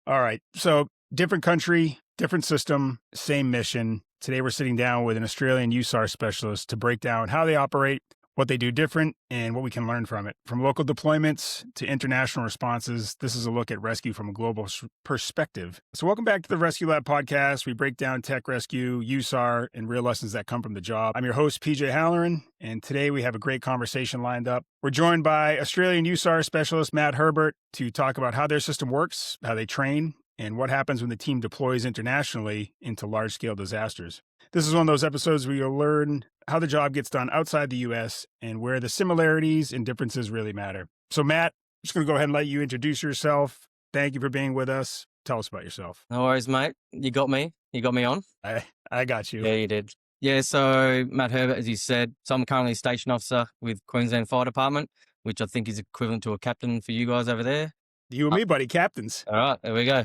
All right. So different country, different system, same mission. Today we're sitting down with an Australian USAR specialist to break down how they operate, what they do different, and what we can learn from it. From local deployments to international responses, this is a look at rescue from a global perspective. So welcome back to the Rescue Lab podcast. We break down tech rescue, USAR, and real lessons that come from the job. I'm your host, PJ Halloran, and today we have a great conversation lined up. We're joined by Australian USAR specialist Matt Herbert to talk about how their system works, how they train, and what happens when the team deploys internationally into large-scale disasters. This is one of those episodes where you'll learn how the job gets done outside the U.S. and where the similarities and differences really matter. So, Matt, I'm just going to go ahead and let you introduce yourself. Thank you for being with us. Tell us about yourself. No worries, mate. You got me. You got me on. I got you. Yeah, you did. Yeah, so Matt Herbert, as you said, so I'm currently a station officer with Queensland Fire Department, which I think is equivalent to a captain for you guys over there. You and me, buddy, captains. All right, there we go.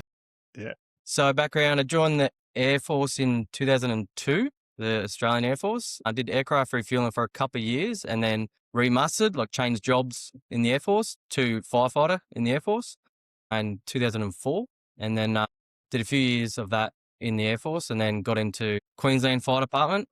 Yeah. So background, I joined the Air Force in 2002, the Australian Air Force. I did aircraft refueling for a couple of years and then remastered, like changed jobs in the Air Force to firefighter in the Air Force in 2004. And then did a few years of that in the Air Force and then got into Queensland Fire Department,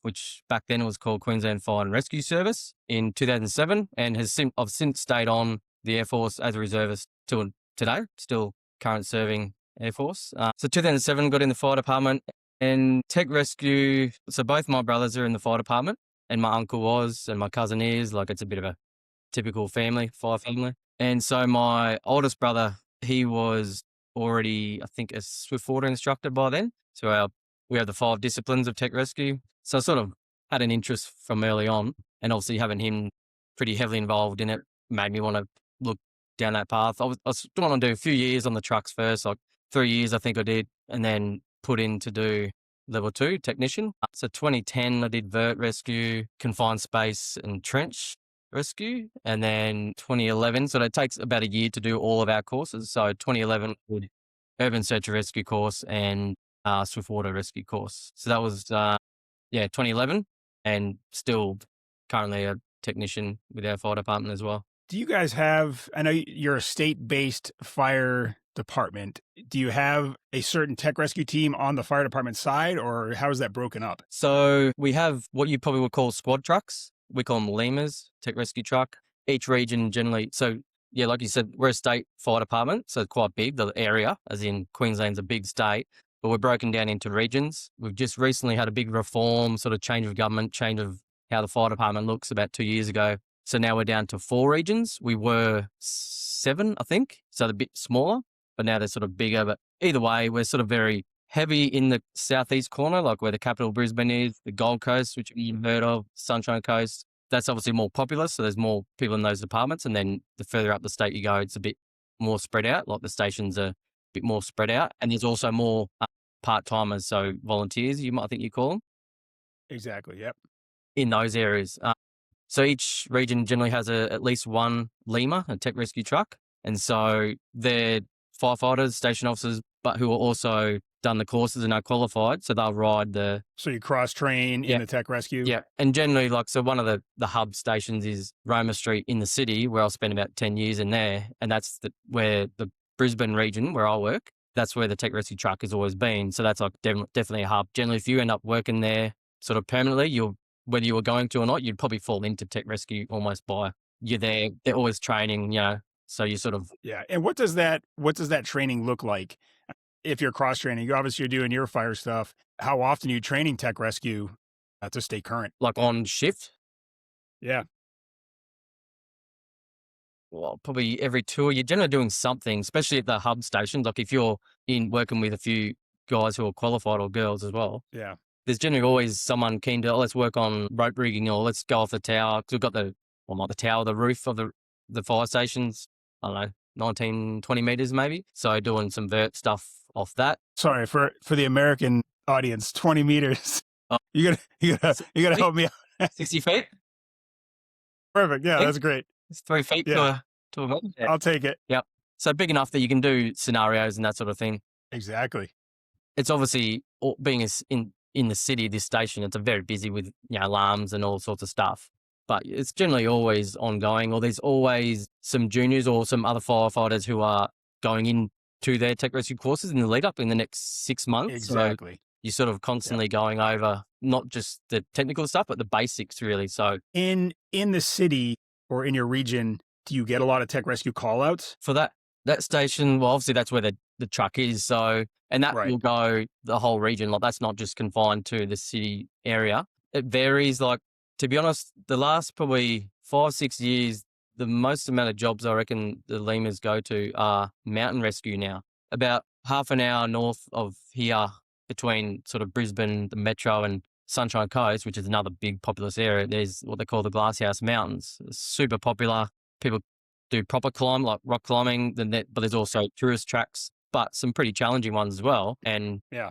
which back then was called Queensland Fire and Rescue Service in 2007 and I've since stayed on the Air Force as a reservist till today, still current serving Air Force. So 2007 got in the fire department and tech rescue. So both my brothers are in the fire department and my uncle was and my cousin is, like it's a bit of a typical family, fire family. And so my oldest brother, he was already, I think, a swiftwater instructor by then. So we have the 5 disciplines of tech rescue. So I sort of had an interest from early on and obviously having him pretty heavily involved in it made me want to look down that path. I was going to do a few years on the trucks first, like 3 years I think I did, and then put in to do level 2 technician. So 2010 I did vert rescue, confined space and trench rescue. And then 2011, so it takes about a year to do all of our courses. So 2011 did urban search and rescue course and swiftwater rescue course. So that was 2011 and still currently a technician with our fire department as well. Do you guys have, I know you're a state-based fire department. Do you have a certain tech rescue team on the fire department side, or how is that broken up? So we have what you probably would call squad trucks. We call them lemurs, tech rescue truck. Each region generally, so yeah, like you said, we're a state fire department, so quite big, the area, as in Queensland's a big state, but we're broken down into regions. We've just recently had a big reform, sort of change of government, change of how the fire department looks about 2 years ago. So now we're down to 4 regions. We were 7, I think, so they're a bit smaller, but now they're sort of bigger. But either way, we're sort of very heavy in the southeast corner, like where the capital Brisbane is, the Gold Coast, which you've heard of, Sunshine Coast. That's obviously more populous, so there's more people in those departments. And then the further up the state you go, it's a bit more spread out, like the stations are a bit more spread out. And there's also more part-timers, so volunteers, I think you call them. Exactly, yep. In those areas. So each region generally has at least one lemur, a tech rescue truck. And so they're firefighters, station officers, but who are also done the courses and are qualified. So they'll ride So you cross-train in the tech rescue? Yeah. And generally, so one of the hub stations is Roma Street in the city, where I'll spend about 10 years in there. And that's where the Brisbane region, where I work, that's where the tech rescue truck has always been. So that's like definitely a hub. Generally, if you end up working there sort of permanently, whether you were going to or not, you'd probably fall into tech rescue almost by you're there. They're always training, so you sort of. Yeah. And what does that training look like? If you're cross training, you obviously you're doing your fire stuff. How often are you training tech rescue to stay current? Like on shift? Yeah. Well, probably every tour. You're generally doing something, especially at the hub stations. Like if you're working with a few guys who are qualified or girls as well. Yeah. There's generally always someone keen to, let's work on rope rigging or let's go off the tower. Because we've got the tower, the roof of the fire stations, I don't know, 19, 20 meters maybe. So doing some vert stuff off that. Sorry, for the American audience, 20 meters. Oh. You gotta help me out. 60 feet? Perfect. Yeah, that's great. It's 3 feet to a meter. Yeah. I'll take it. Yep. So big enough that you can do scenarios and that sort of thing. Exactly. It's obviously, being in the city, this station, it's a very busy with alarms and all sorts of stuff. But it's generally always ongoing, or there's always some juniors or some other firefighters who are going in to their tech rescue courses in the lead up in the next 6 months. Exactly. So you're sort of constantly going over not just the technical stuff, but the basics really. So In the city or in your region, do you get a lot of tech rescue call outs? for that station, well, obviously that's where the truck is. So, and that Right. will go the whole region. Like that's not just confined to the city area. It varies. Like, to be honest, the last probably 5-6 years, the most amount of jobs I reckon the lemurs go to are mountain rescue now. About half an hour north of here between sort of Brisbane, the metro, and Sunshine Coast, which is another big populous area, there's what they call the Glasshouse Mountains. It's super popular. People do proper climb, like rock climbing, but there's also tourist tracks, but some pretty challenging ones as well. And, Yeah.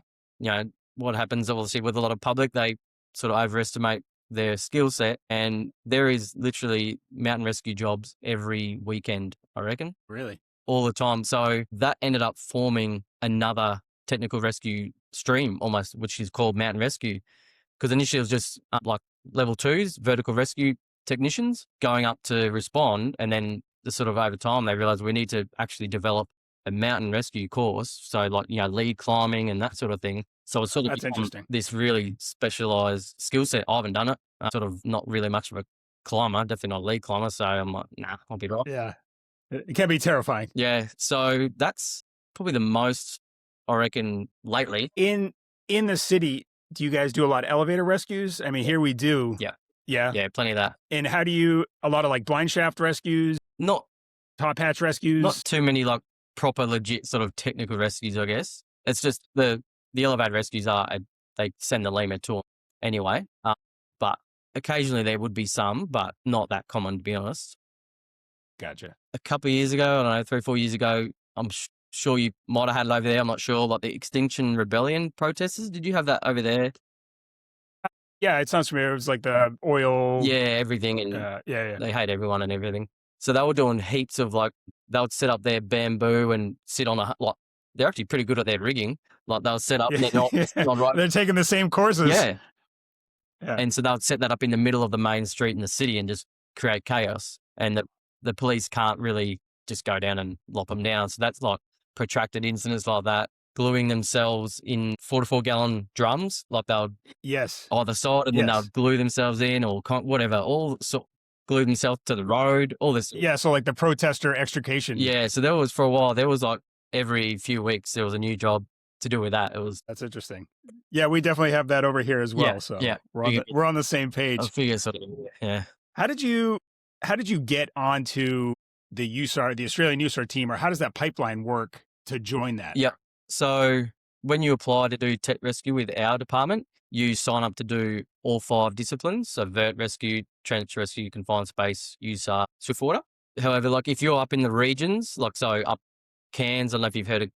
What happens obviously with a lot of public, they sort of overestimate their skill set, and there is literally mountain rescue jobs every weekend, I reckon, Really? all the time. So that ended up forming another technical rescue stream almost, which is called mountain rescue. Because initially it was just like level 2s, vertical rescue technicians going up to respond. And then sort of over time, they realized we need to actually develop a mountain rescue course. So like, lead climbing and that sort of thing. So it's sort of That's interesting. this really specialized skill set. I haven't done it. I'm sort of not really much of a climber, definitely not a lead climber. So I'm like, nah, I'll be right. Yeah. It can be terrifying. Yeah. So that's probably the most, I reckon, lately. In the city, do you guys do a lot of elevator rescues? I mean, here we do. Yeah. Yeah. Yeah, plenty of that. And how do you, a lot of like blind shaft rescues, Not top hatch rescues? Not too many like proper legit sort of technical rescues, I guess. It's just the elevated rescues they send the lemur to them anyway. But occasionally there would be some, but not that common, to be honest. Gotcha. A couple of years ago, I don't know, 3 or 4 years ago, I'm sure you might have had it over there. I'm not sure. Like the Extinction Rebellion protesters. Did you have that over there? Yeah, it sounds familiar. It was like the oil. Yeah, everything. And yeah. they hate everyone and everything. So they were doing heaps of like, they would set up their bamboo and sit on they're actually pretty good at their rigging. Like they'll set up and they're not on right. They're taking the same courses. Yeah. Yeah. And so they'll set that up in the middle of the main street in the city and just create chaos. And the police can't really just go down and lock them down. So that's like protracted incidents like that, gluing themselves in 4 gallon drums. Like they'll Yes. either side and then they'll glue themselves in or whatever, glue themselves to the road, all this. Yeah. So like the protester extrication. Yeah. So there was, for a while, there was like every few weeks, there was a new job to do with that. That's interesting. Yeah. We definitely have that over here as well. Yeah, so yeah. we're on the same page. I figure sort of, yeah. How did you get onto the USAR, the Australian USAR team, or how does that pipeline work to join that? Yeah. So when you apply to do tech rescue with our department, you sign up to do all 5 disciplines. So vert rescue, trench rescue, confined space, USAR, swiftwater. However, like if you're up in the regions, like so up Cairns, I don't know if you've heard of,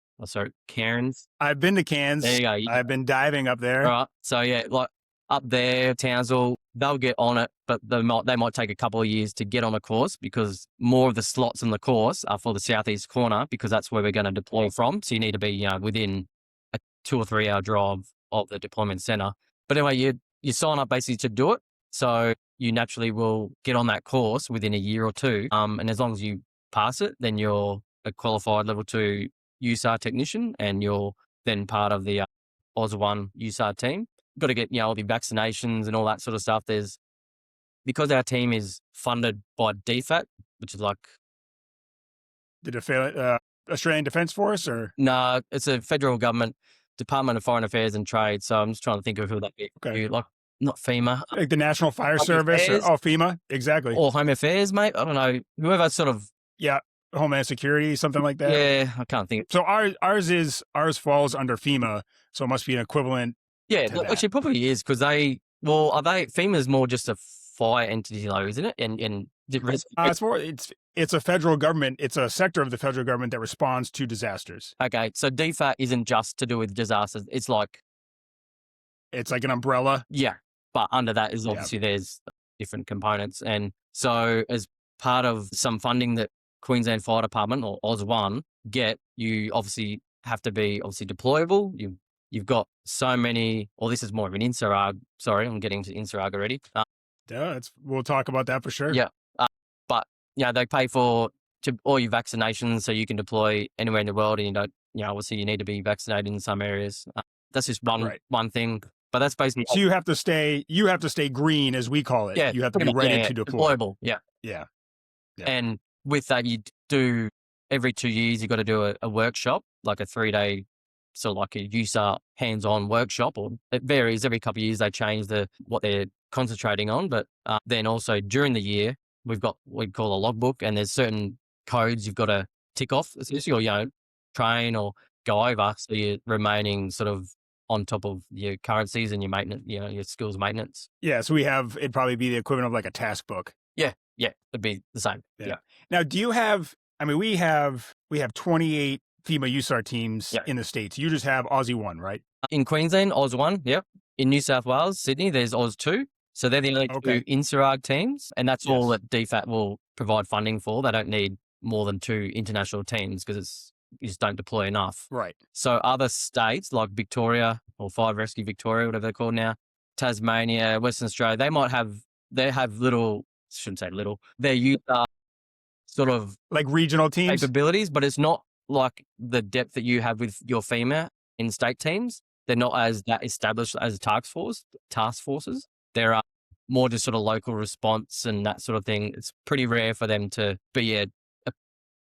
Cairns. I've been to Cairns. There you go. I've been diving up there. All right. So yeah, like up there, Townsville, they'll get on it, but they might take a couple of years to get on a course because more of the slots in the course are for the southeast corner because that's where we're going to deploy from. So you need to be, within a 2 or 3 hour drive of the deployment center. But anyway, you sign up basically to do it. So you naturally will get on that course within a year or two. And as long as you pass it, then you're a qualified level 2 USAR technician and you're then part of the AUS1 USAR team. Got to get, all the vaccinations and all that sort of stuff. Because our team is funded by DFAT, which is like the Australian Defence Force, or no, it's a federal government Department of Foreign Affairs and Trade. So I'm just trying to think of who that be. Okay. Like not FEMA, like the National Fire Service, or FEMA, exactly, or Home Affairs, mate. I don't know, whoever sort of Homeland Security, something like that. Yeah, I can't think. So ours falls under FEMA, so it must be an equivalent. Yeah, actually, probably is because FEMA's more just a fire entity, though, isn't it? And it's a federal government. It's a sector of the federal government that responds to disasters. Okay, so DFAT isn't just to do with disasters. It's like an umbrella. Yeah, but under that is obviously there's different components, and so as part of some funding that Queensland Fire Department or AUS1 get, you obviously have to be deployable. You've got so many, this is more of an INSARAG. Sorry, I'm getting to INSARAG already. We'll talk about that for sure. Yeah. But, they pay for all your vaccinations so you can deploy anywhere in the world and you don't obviously you need to be vaccinated in some areas. That's just one Right. one thing, but that's basically So you have to stay green, as we call it. yeah, You have to pretty be much, ready yeah, to deploy. deployable, yeah. Yeah. Yeah. And with that, you do every 2 years, you got to do a workshop, like a 3-day, sort of like a USAR hands-on workshop, or it varies every couple of years. They change what they're concentrating on, but then also during the year, we've got what we call a logbook, and there's certain codes you've got to tick off, essentially, or train or go over, so you're remaining sort of on top of your currencies and your maintenance, your skills maintenance. Yeah. So it'd probably be the equivalent of like a task book. Yeah, it'd be the same. Yeah. Now, do you have, I mean, we have 28 FEMA USAR teams Yeah. in the States. You just have Aussie 1, right? In Queensland, Oz 1, yep. In New South Wales, Sydney, there's Oz 2. So they're the only Okay. two INSARAG teams, and that's all Yes. that DFAT will provide funding for. They don't need more than 2 international teams because you just don't deploy enough. Right. So other states like Victoria or Fire Rescue Victoria, whatever they're called now, Tasmania, Western Australia, they have little, shouldn't say little, their USAR sort of Like regional teams? capabilities, but it's not like the depth that you have with your FEMA in state teams. They're not as that established as task forces. They're more just sort of local response and that sort of thing. It's pretty rare for them to be a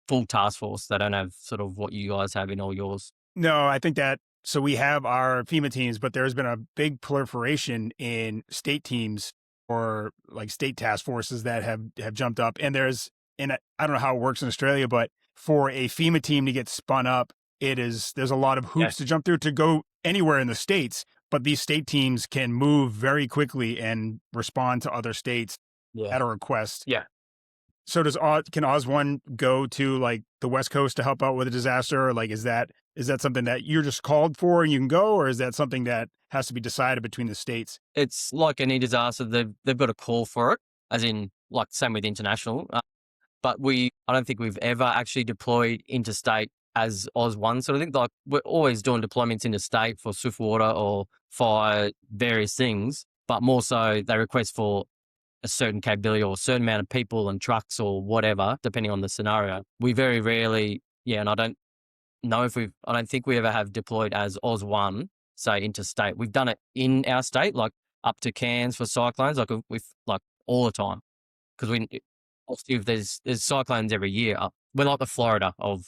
full task force. They don't have sort of what you guys have in all yours. No, I think so we have our FEMA teams, but there's been a big proliferation in state teams or like state task forces that have jumped up. And I don't know how it works in Australia, but for a FEMA team to get spun up, there's a lot of hoops to jump through to go anywhere in the States, but these state teams can move very quickly and respond to other states at a request. Yeah. So can Oz 1 go to like the West Coast to help out with a disaster? Or like, is that something that you're just called for and you can go, or is that something that has to be decided between the states? It's like any disaster. They've got a call for it, as in like same with international. But I don't think we've ever actually deployed interstate as Oz 1 sort of thing. Like we're always doing deployments interstate for swift water or fire, various things, but more so they request for a certain capability or a certain amount of people and trucks or whatever, depending on the scenario. We very rarely, and I don't think we ever have deployed as Oz 1, say interstate. We've done it in our state, like up to Cairns for cyclones, like we've like all the time. Because if there's cyclones every year, we're like the Florida of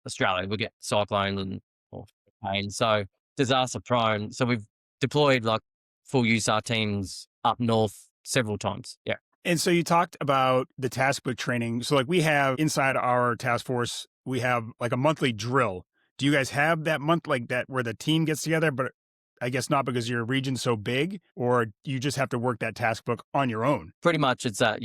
Australia. We get cyclones or rain, so disaster prone. So we've deployed like full USAR teams up north several times. Yeah. And so you talked about the task book training. So like we have inside our task force, we have like a monthly drill. Do you guys have that month like that where the team gets together? But I guess not, because your region's so big, or you just have to work that task book on your own? Pretty much it's at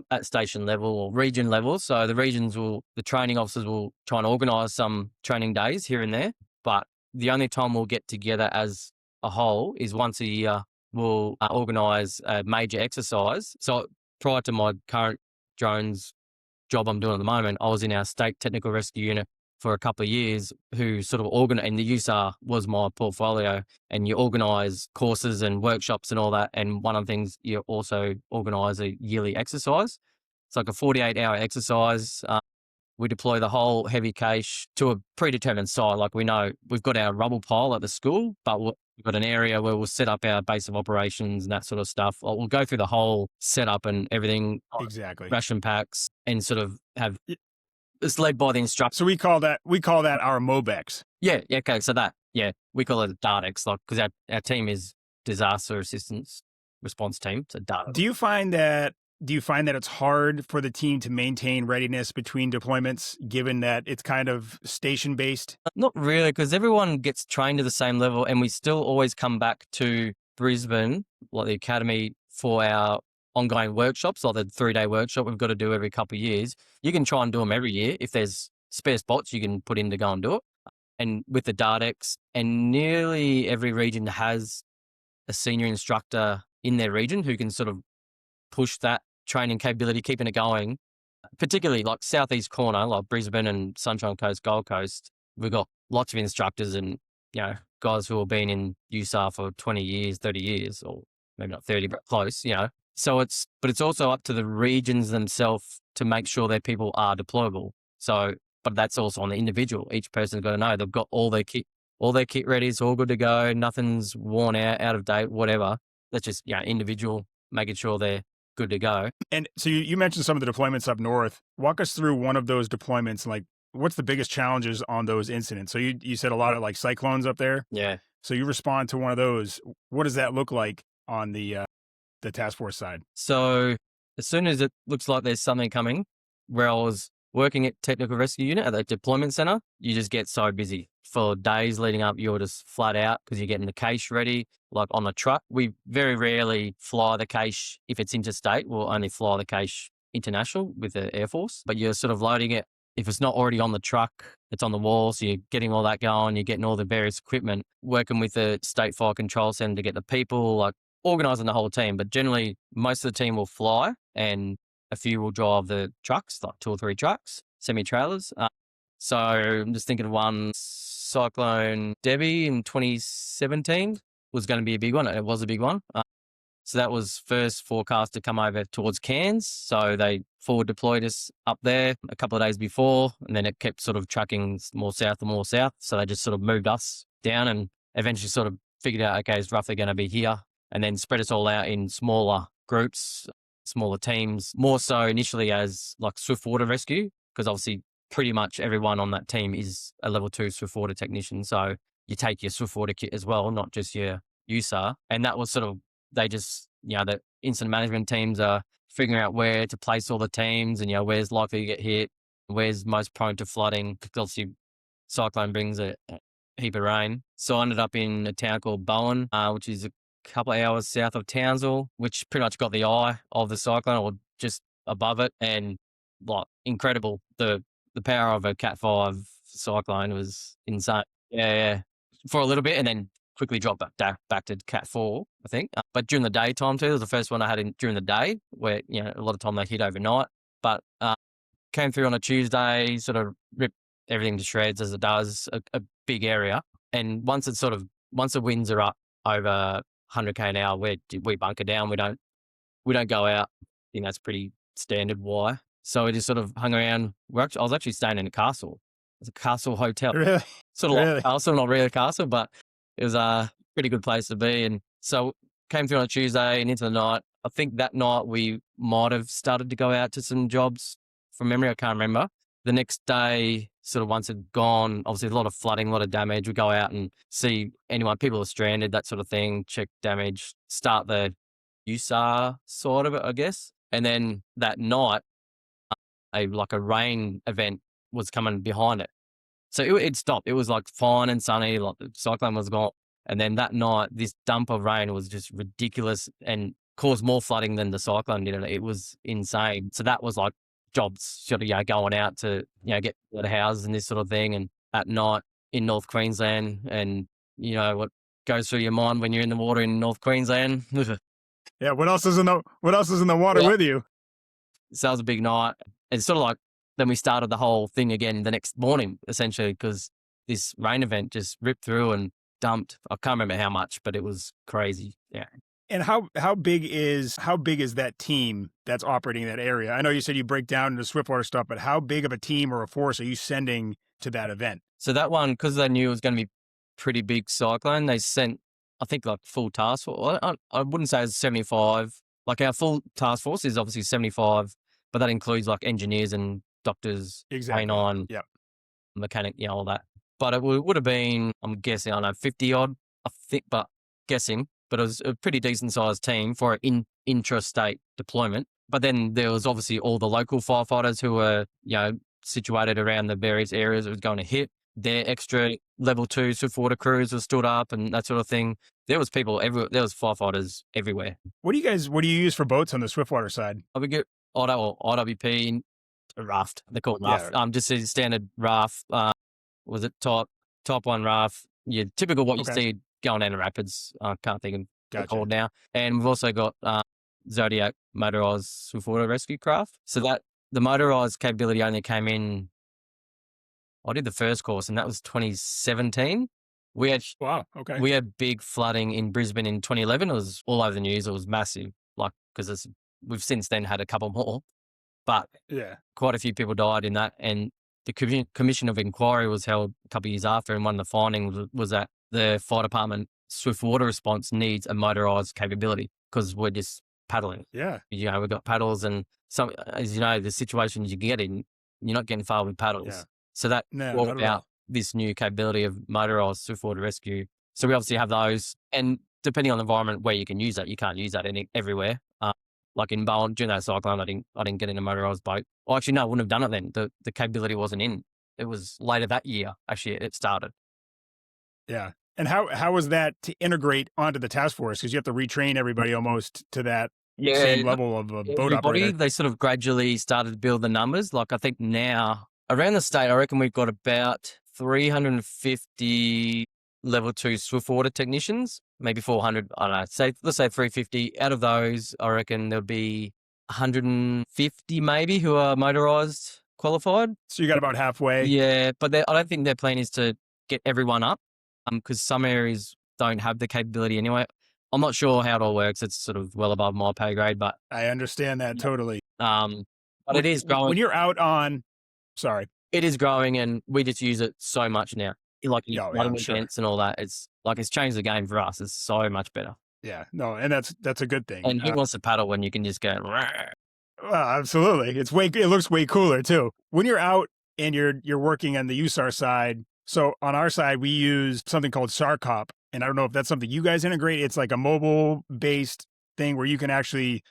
at station level or region level. So the training officers will try and organise some training days here and there. But the only time we'll get together as a whole is once a year. We'll organise a major exercise. So prior to my current drones job I'm doing at the moment, I was in our state technical rescue unit for a couple of years, who sort of and the USAR was my portfolio, and you organise courses and workshops and all that. And one of the things, you also organise a yearly exercise. It's like a 48-hour exercise. We deploy the whole heavy cache to a predetermined site. Like we know we've got our rubble pile at the school, but we've got an area where we'll set up our base of operations and that sort of stuff. We'll go through the whole setup and everything. Exactly. Ration packs and sort of have it's led by the instructor. So we call that our MOBEX. Yeah. Okay. So we call it a DARTEX, like, because our team is disaster assistance response team. So DARTEX. Do you find that it's hard for the team to maintain readiness between deployments, given that it's kind of station based? Not really, because everyone gets trained to the same level, and we still always come back to Brisbane, like the academy, for our ongoing workshops, like the 3-day workshop we've got to do every couple of years. You can try and do them every year. If there's spare spots, you can put in to go and do it. And with the DARTEX, and nearly every region has a senior instructor in their region who can sort of push that training capability, keeping it going, particularly like southeast corner, like Brisbane and Sunshine Coast, Gold Coast. We've got lots of instructors and, guys who have been in USAR for 20 years, 30 years, or maybe not 30, but close, So but it's also up to the regions themselves to make sure their people are deployable. So but that's also on the individual. Each person's got to know they've got all their kit ready. It's all good to go. Nothing's worn out of date, whatever. That's just, individual, making sure they're good to go. And so you mentioned some of the deployments up north. Walk us through one of those deployments. Like, what's the biggest challenges on those incidents? So you said a lot of like cyclones up there. Yeah. So you respond to one of those. What does that look like on the task force side? So as soon as it looks like there's something coming, where I was working at Technical Rescue Unit at the deployment center, you just get so busy. For days leading up, you're just flat out because you're getting the cache ready. Like on the truck, we very rarely fly the cache if it's interstate. We'll only fly the cache international with the Air Force, but you're sort of loading it. If it's not already on the truck, it's on the wall. So you're getting all that going. You're getting all the various equipment, working with the State Fire Control Center to get the people, like organising the whole team. But generally, most of the team will fly and a few will drive the trucks, like 2 or 3 trucks, semi-trailers. So I'm just thinking of one, Cyclone Debbie in 2017 was going to be a big one. It was a big one. So that was first forecast to come over towards Cairns. So they forward deployed us up there a couple of days before, and then it kept sort of trucking more south and more south. So they just sort of moved us down and eventually sort of figured out, okay, it's roughly going to be here, and then spread us all out in smaller groups, smaller teams, more so initially as like swift water rescue, because obviously pretty much everyone on that team is a level 2 swift water technician. So you take your swift water kit as well, not just your USAR. And that was sort of, they just, the incident management teams are figuring out where to place all the teams and, where's likely to get hit, where's most prone to flooding, because obviously cyclone brings a heap of rain. So I ended up in a town called Bowen, which is a couple of hours south of Townsville, which pretty much got the eye of the cyclone or just above it. And like incredible. The power of a Cat 5 cyclone was insane. Yeah. For a little bit, and then quickly dropped back to Cat 4, I think. But during the daytime too, it was the first one I had during the day where, a lot of time they hit overnight. But came through on a Tuesday, sort of ripped everything to shreds as it does, a big area. And once the winds are up over 100k an hour, we bunker down. We don't go out. I think that's pretty standard. Why? So we just sort of hung around. I was actually staying in a castle. It's a castle hotel. Really? Sort of like a castle, not really a castle, but it was a pretty good place to be. And so came through on a Tuesday and into the night. I think that night we might have started to go out to some jobs. From memory, I can't remember. The next day, sort of once it gone, obviously a lot of flooding, a lot of damage. We go out and see people are stranded, that sort of thing, check damage, start the USAR sort of it, I guess. And then that night, a rain event was coming behind it. So it stopped. It was like fine and sunny, like the cyclone was gone. And then that night, this dump of rain was just ridiculous and caused more flooding than the cyclone did. It was insane. So that was like jobs sort of, going out to, get the houses and this sort of thing. And at night in North Queensland, and, what goes through your mind when you're in the water in North Queensland. Yeah. What else is in the water with you? So that was a big night. It's sort of like, then we started the whole thing again the next morning, essentially, because this rain event just ripped through and dumped. I can't remember how much, but it was crazy. Yeah. And how big is that team that's operating in that area? I know you said you break down into Swiftwater stuff, but how big of a team or a force are you sending to that event? So that one, because they knew it was going to be pretty big cyclone, they sent, I think, like full task force. I wouldn't say it's 75. Like our full task force is obviously 75, but that includes like engineers and doctors, canine, mechanic, all that. But it would have been, I'm guessing, 50 odd, I think, but guessing. But it was a pretty decent sized team for an intrastate deployment. But then there was obviously all the local firefighters who were, situated around the various areas it was going to hit. Their extra level 2 swift water crews were stood up and that sort of thing. There was people everywhere. There was firefighters everywhere. What do you use for boats on the Swiftwater side? We get IWP, a raft. They're called raft. Just a standard raft. Was it type 1 raft? Yeah, typical what you see going down the rapids. I can't think of what called now. And we've also got Zodiac motorized swift water rescue craft. So that the motorized capability only came in. I did the first course, and that was 2017. We had big flooding in Brisbane in 2011. It was all over the news. It was massive, because we've since then had a couple more, but quite a few people died in that. And the commission of inquiry was held a couple of years after, and one of the findings was that the fire department swift water response needs a motorised capability because we're just paddling. Yeah. We've got paddles, and some, as you know, the situations you get in, you're not getting far with paddles. Yeah. So that No, brought not at about all. this new capability of motorised swiftwater rescue. So we obviously have those, and depending on the environment where you can use that, you can't use that everywhere. Like in Bowen, during that cyclone, I didn't get in a motorised boat. Well, actually, no, I wouldn't have done it then. The capability wasn't in. It was later that year, actually, it started. Yeah. And how was that to integrate onto the task force? Because you have to retrain everybody almost to that same level of a boat Everybody, operator. they sort of gradually started to build the numbers. Like I think now around the state, I reckon we've got about 350 level 2 swiftwater technicians, maybe 400. I don't know. Let's say 350. Out of those, I reckon there'll be 150 maybe who are motorised qualified. So you got about halfway. Yeah, but I don't think their plan is to get everyone up, because some areas don't have the capability anyway. I'm not sure how it all works. It's sort of well above my pay grade, but I understand that totally. but it is growing. When you're out on, sorry, It is growing, and we just use it so much now. Like I'm sure. events and all that. It's changed the game for us. It's so much better. Yeah, no, and that's a good thing. And who wants to paddle when you can just go? Well, absolutely. It looks way cooler too. When you're out and you're working on the USAR side. So on our side, we use something called SARCOP. And I don't know if that's something you guys integrate. It's like a mobile based thing where you can actually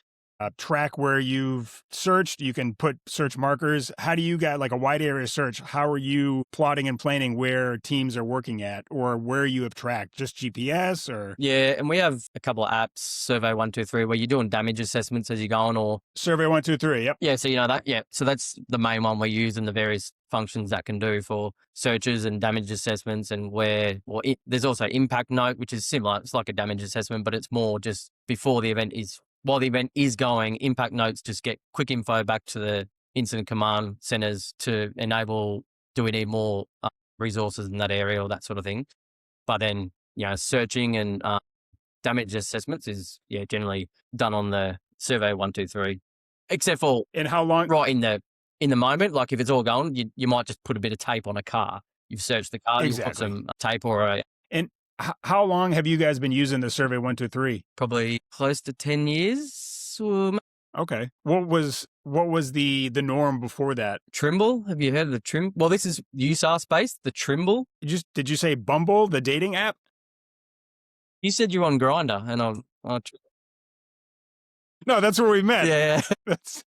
track where you've searched. You can put search markers. How do you get like a wide area search? How are you plotting and planning where teams are working at or where you have tracked? Just GPS or? Yeah, and we have a couple of apps, Survey 123, where you're doing damage assessments as you go on, or Survey 123. Yep. Yeah, so you know that. Yeah, so that's the main one we use, and the various functions that can do for searches and damage assessments, and there's also impact note, which is similar. It's like a damage assessment, but it's more just before the event is. While the event is going, impact notes just get quick info back to the incident command centers to enable, do we need more resources in that area or that sort of thing. But then, searching and damage assessments is generally done on the Survey 123, except for and how long right in the moment. Like if it's all going, you might just put a bit of tape on a car. You've searched the car, exactly. You put some tape or and how long have you guys been using the Survey 123? Probably close to 10 years. Okay. What was the norm before that? Trimble. Have you heard of the Trimble? Well, this is USAR space, the Trimble. Did you say Bumble, the dating app? You said you're on Grindr, and no, that's where we met. Yeah. This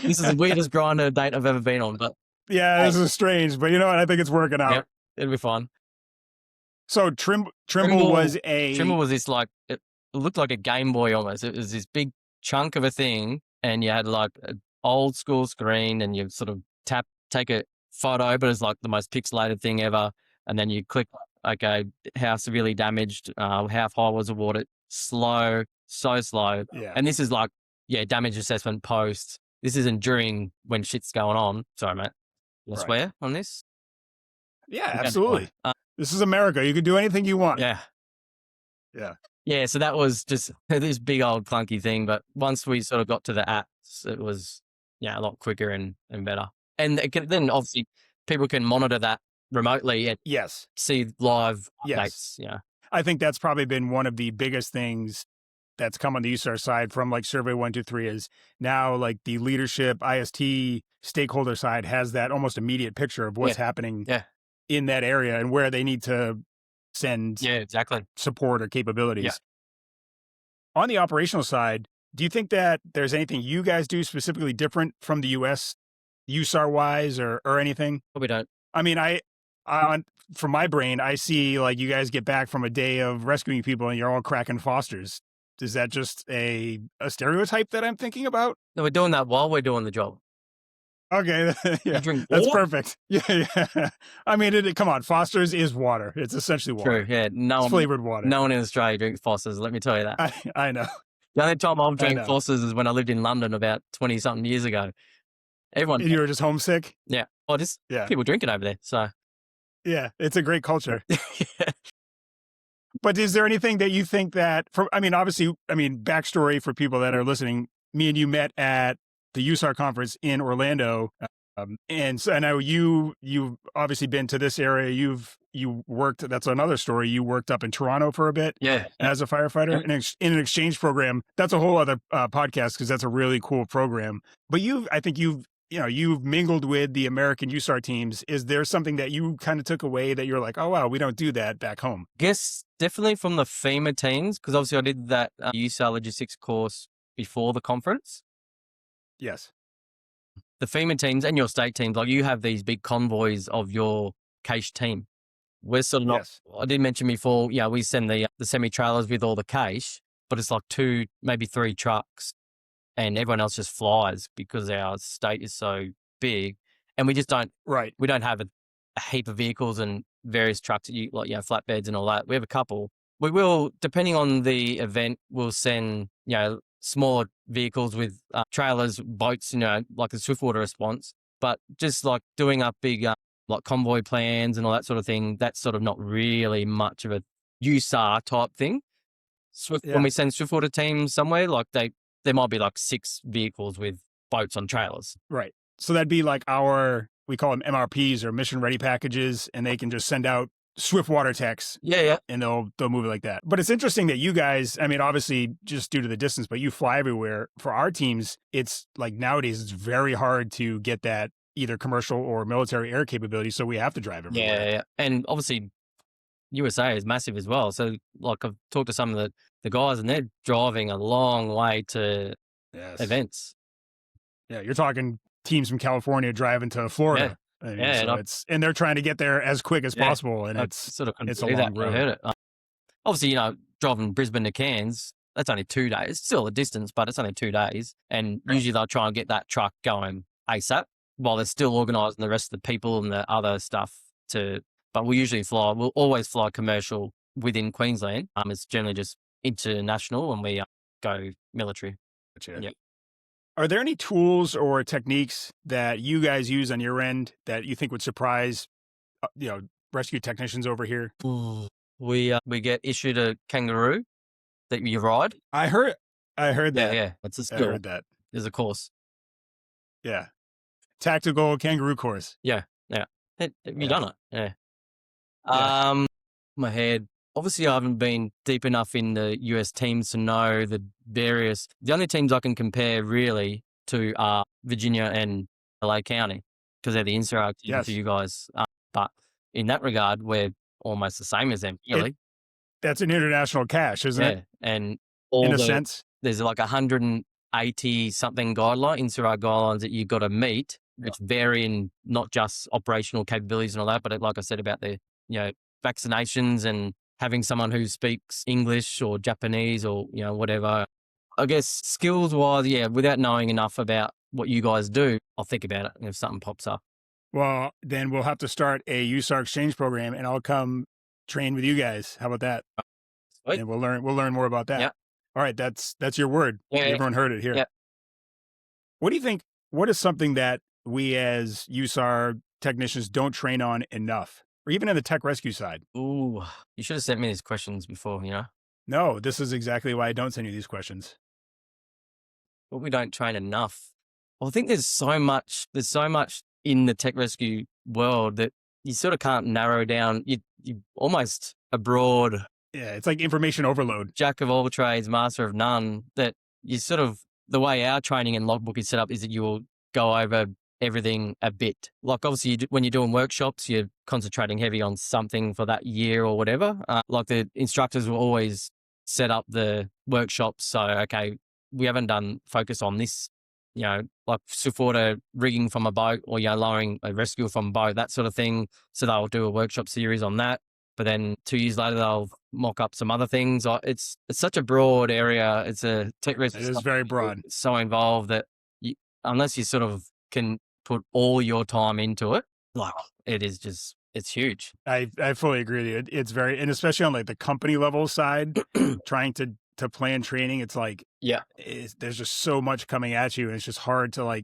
is the weirdest Grindr date I've ever been on, but yeah, this is strange, but you know what? I think it's working out. Yep, it'll be fine. So Trimble was this like, it looked like a Game Boy almost. It was this big chunk of a thing, and you had like an old school screen, and you sort of take a photo, but it's like the most pixelated thing ever. And then you click, okay, how severely damaged, how high was the water? Slow, so slow. Yeah. And this is like, damage assessment post. This isn't during when shit's going on. Sorry, mate. I swear on this? Yeah, absolutely. This is America. You can do anything you want. Yeah. Yeah. Yeah, so that was just this big old clunky thing. But once we sort of got to the apps, it was, a lot quicker and better. And then obviously people can monitor that remotely and see live updates. Yeah. I think that's probably been one of the biggest things that's come on the USAR side from like Survey 123 is now like the leadership IST stakeholder side has that almost immediate picture of what's happening in that area and where they need to send support or capabilities. Yeah. On the operational side, do you think that there's anything you guys do specifically different from the US, USAR wise or anything? We don't. I mean, from my brain, I see like you guys get back from a day of rescuing people and you're all cracking Fosters. Is that just a stereotype that I'm thinking about? No, we're doing that while we're doing the job. Okay, that's perfect. Yeah. I mean, come on, Foster's is water. It's essentially water. True, yeah. It's flavored water. No one in Australia drinks Foster's, let me tell you that. I know. The only time I've drank Foster's is when I lived in London about 20-something years ago. And you were just homesick? Yeah. People drink it over there, so. Yeah, it's a great culture. But is there anything that you think that, backstory for people that are listening, me and you met at the USAR conference in Orlando And so I know you've obviously been to this area. You worked. That's another story. You worked up in Toronto for a bit Yeah. as a firefighter in an exchange program. That's a whole other podcast because that's a really cool program. But I think you've mingled with the American USAR teams. Is there something that you kind of took away that you're like, oh wow, we don't do that back home? Guess definitely from the FEMA teams, because obviously I did that USAR logistics course before the conference. Yes. The FEMA teams and your state teams, like you have these big convoys of your cache team. We're sort of not, Yes. I did mention before, we send the semi-trailers with all the cache, but it's like 2, maybe 3 trucks and everyone else just flies because our state is so big and we just don't, Right. we don't have a heap of vehicles and various trucks, flatbeds and all that. We have a couple. We will, depending on the event, we'll send, smaller vehicles with trailers, boats, like a swiftwater response. But just like doing up big, like convoy plans and all that sort of thing, that's sort of not really much of a USAR type thing. When we send swiftwater teams somewhere, like there might be like 6 vehicles with boats on trailers. Right. So that'd be like we call them MRPs or mission ready packages, and they can just send out swiftwater techs. Yeah. And they'll move it like that. But it's interesting that you guys, I mean, obviously just due to the distance, but you fly everywhere. For our teams, it's like nowadays it's very hard to get that either commercial or military air capability. So we have to drive everywhere. Yeah. And obviously USA is massive as well. So like I've talked to some of the guys and they're driving a long way to events. Yeah. You're talking teams from California driving to Florida. I mean, and they're trying to get there as quick as possible. And it's a long road. I heard it. Obviously, driving Brisbane to Cairns, that's only 2 days. It's still a distance, but it's only 2 days. And usually they'll try and get that truck going ASAP while they're still organising the rest of the people and the other stuff but we'll always fly commercial within Queensland. It's generally just international and we go military. Gotcha. Yeah. Are there any tools or techniques that you guys use on your end that you think would surprise, rescue technicians over here? We get issued a kangaroo that you ride. I heard that. Yeah, it's a skill. I heard that. There's a course. Yeah, tactical kangaroo course. Yeah. Have you done it? Yeah. My head. Obviously, I haven't been deep enough in the US teams to know the only teams I can compare really to are Virginia and LA County because they're the insular team for you guys. But in that regard, we're almost the same as them, really. That's an international cache, isn't it? And in a sense, there's like 180 something insular guidelines that you've got to meet, which vary in not just operational capabilities and all that, but like I said about the, vaccinations and having someone who speaks English or Japanese or, whatever. I guess skills-wise, without knowing enough about what you guys do, I'll think about it if something pops up. Well, then we'll have to start a USAR exchange program and I'll come train with you guys. How about that? Sweet. And we'll learn more about that. Yeah. All right. That's your word. Yeah, everyone heard it here. Yeah. What do you think? What is something that we as USAR technicians don't train on enough? Or even in the tech rescue side? Ooh, you should have sent me these questions before, No, this is exactly why I don't send you these questions. Well, we don't train enough. Well, I think there's so much in the tech rescue world that you sort of can't narrow down. You almost a broad. Yeah, it's like information overload. Jack of all trades, master of none. That you sort of, the way our training and logbook is set up is that you will go over everything a bit. Like obviously when you're doing workshops, you're concentrating heavy on something for that year or whatever. Like the instructors will always set up the workshops. So, okay, we haven't done focus on this, like swiftwater rigging from a boat or, lowering a rescue from a boat, that sort of thing. So they'll do a workshop series on that. But then 2 years later, they'll mock up some other things. It's such a broad area. It's a tech rescue. It is very broad. It's so involved that unless you sort of can put all your time into it, like it is just, it's huge. I fully agree with you. It's very, and especially on like the company level side, trying to plan training, it's like, there's just so much coming at you and it's just hard to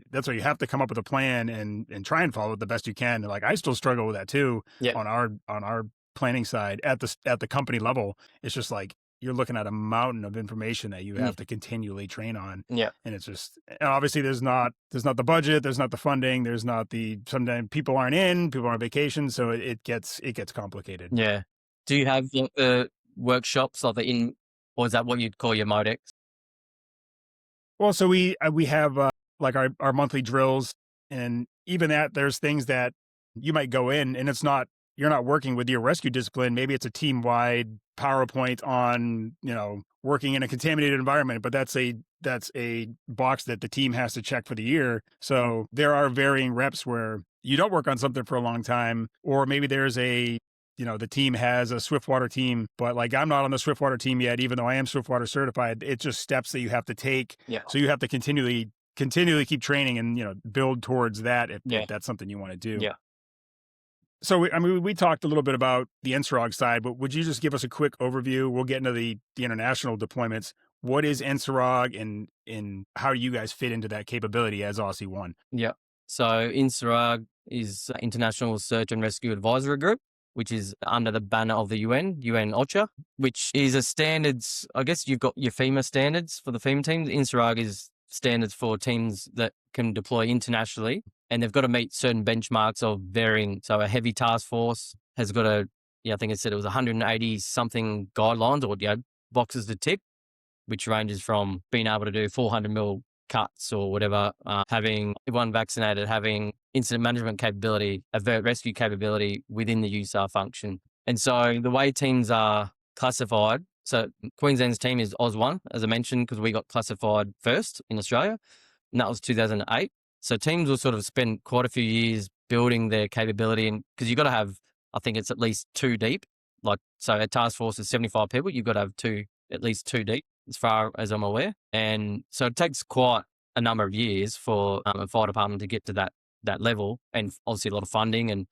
that's why you have to come up with a plan and try and follow it the best you can. Like I still struggle with that too on our planning side at the company level. It's just like, you're looking at a mountain of information that you Mm. have to continually train on. Yeah. And it's just, and obviously there's not the budget, there's not the funding, there's not sometimes people aren't people are on vacation. So it gets complicated. Yeah. Do you have like, the workshops or or is that what you'd call your Modex? Well, so we have like our monthly drills, and even that there's things that you might go in and you're not working with your rescue discipline. Maybe it's a team wide PowerPoint on working in a contaminated environment, but that's a box that the team has to check for the year. So there are varying reps where you don't work on something for a long time, or maybe there's the team has a Swiftwater team, but like I'm not on the Swiftwater team yet, even though I am Swiftwater certified. It's just steps that you have to take. Yeah. So you have to continually keep training and build towards that if that's something you want to do. Yeah. So we talked a little bit about the NSROG side, but would you just give us a quick overview? We'll get into the international deployments. What is NSROG and how do you guys fit into that capability as Aussie One? Yeah. So INSARAG is International Search and Rescue Advisory Group, which is under the banner of the UN OCHA, which is a standards. I guess you've got your FEMA standards for the FEMA teams. INSARAG is standards for teams that can deploy internationally, and they've got to meet certain benchmarks of varying. So a heavy task force has got I think it said it was 180 something guidelines or boxes to tick, which ranges from being able to do 400 mil cuts or whatever, having everyone vaccinated, having incident management capability, avert rescue capability within the USAR function. And so the way teams are classified, so Queensland's team is AUS1, as I mentioned, because we got classified first in Australia, and that was 2008. So teams will sort of spend quite a few years building their capability, and because you've got to have, I think it's at least 2 deep. Like, so a task force is 75 people, you've got to have at least 2 deep, as far as I'm aware. And so it takes quite a number of years for a fire department to get to that level, and obviously a lot of funding. And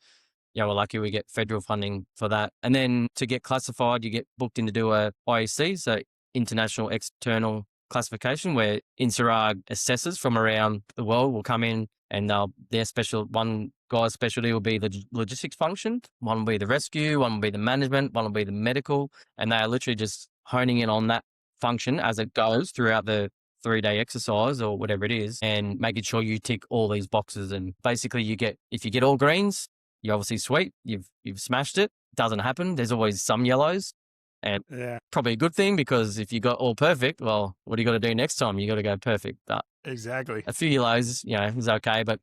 we're lucky we get federal funding for that. And then to get classified, you get booked in to do a IEC, so International External Classification, where INSARAG assessors from around the world will come in, and one guy's specialty will be the logistics function, one will be the rescue, one will be the management, one will be the medical, and they are literally just honing in on that function as it goes throughout the 3-day exercise or whatever it is, and making sure you tick all these boxes. And basically if you get all greens, you're obviously sweet, you've smashed it. Doesn't happen. There's always some yellows, and probably a good thing, because if you got all perfect, well, what do you got to do next time? You got to go perfect. But exactly. A few yellows, is okay, but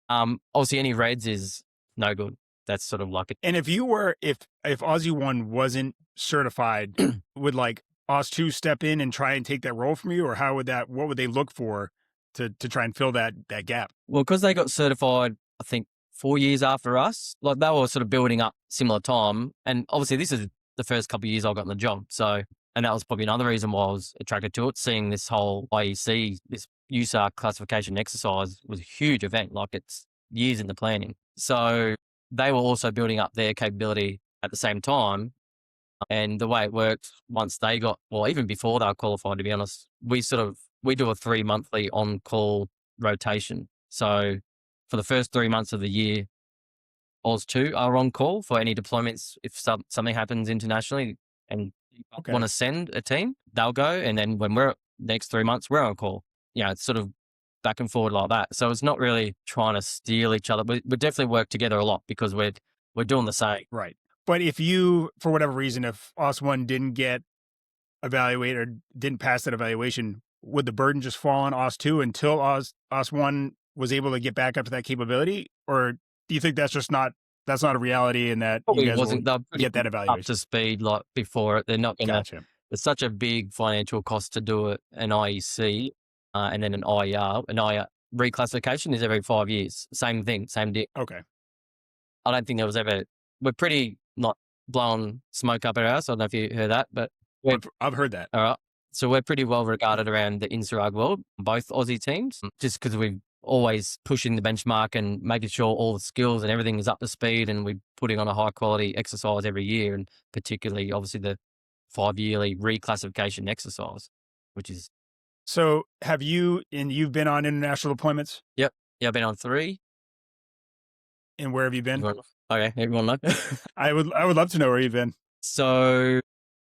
obviously any reds is no good. That's sort of like it. And if Aussie One wasn't certified, would like AUS2 step in and try and take that role from you, or what would they look for to try and fill that gap? Well, because they got certified, I think 4 years after us, like they were sort of building up similar time. And obviously this is the first couple of years I got in the job. So, and that was probably another reason why I was attracted to it. Seeing this whole IEC, this USAR classification exercise was a huge event. Like, it's years in the planning. So they were also building up their capability at the same time. And the way it worked, once they even before they were qualified, to be honest, we do a 3 monthly on-call rotation. So for the first 3 months of the year, AUS2 are on call for any deployments. If something happens internationally and want to send a team, they'll go. And then when we're next 3 months, we're on call. It's sort of back and forward like that. So it's not really trying to steal each other. We definitely work together a lot because we're doing the same. Right. But if you, for whatever reason, if AUS1 didn't get evaluated or didn't pass that evaluation, would the burden just fall on AUS2 until AUS1 was able to get back up to that capability? Or do you think that's not a reality, and that Probably you guys wasn't will get that evaluation up to speed like before it? They're not going to. Gotcha. It's such a big financial cost to do an IEC and then an IER. An IER reclassification is every 5 years. Same thing, same deal. Okay. I don't think there was ever. We're pretty not blowing smoke up our ass. I don't know if you heard that, but I've heard that. All right. So we're pretty well regarded around the INSARAG world, both Aussie teams, just because we're always pushing the benchmark and making sure all the skills and everything is up to speed, and we're putting on a high quality exercise every year, and particularly obviously the 5-yearly reclassification exercise, which is. So you've been on international deployments? Yep. Yeah, I've been on 3. And where have you been? Okay, everyone know. I would love to know where you've been. So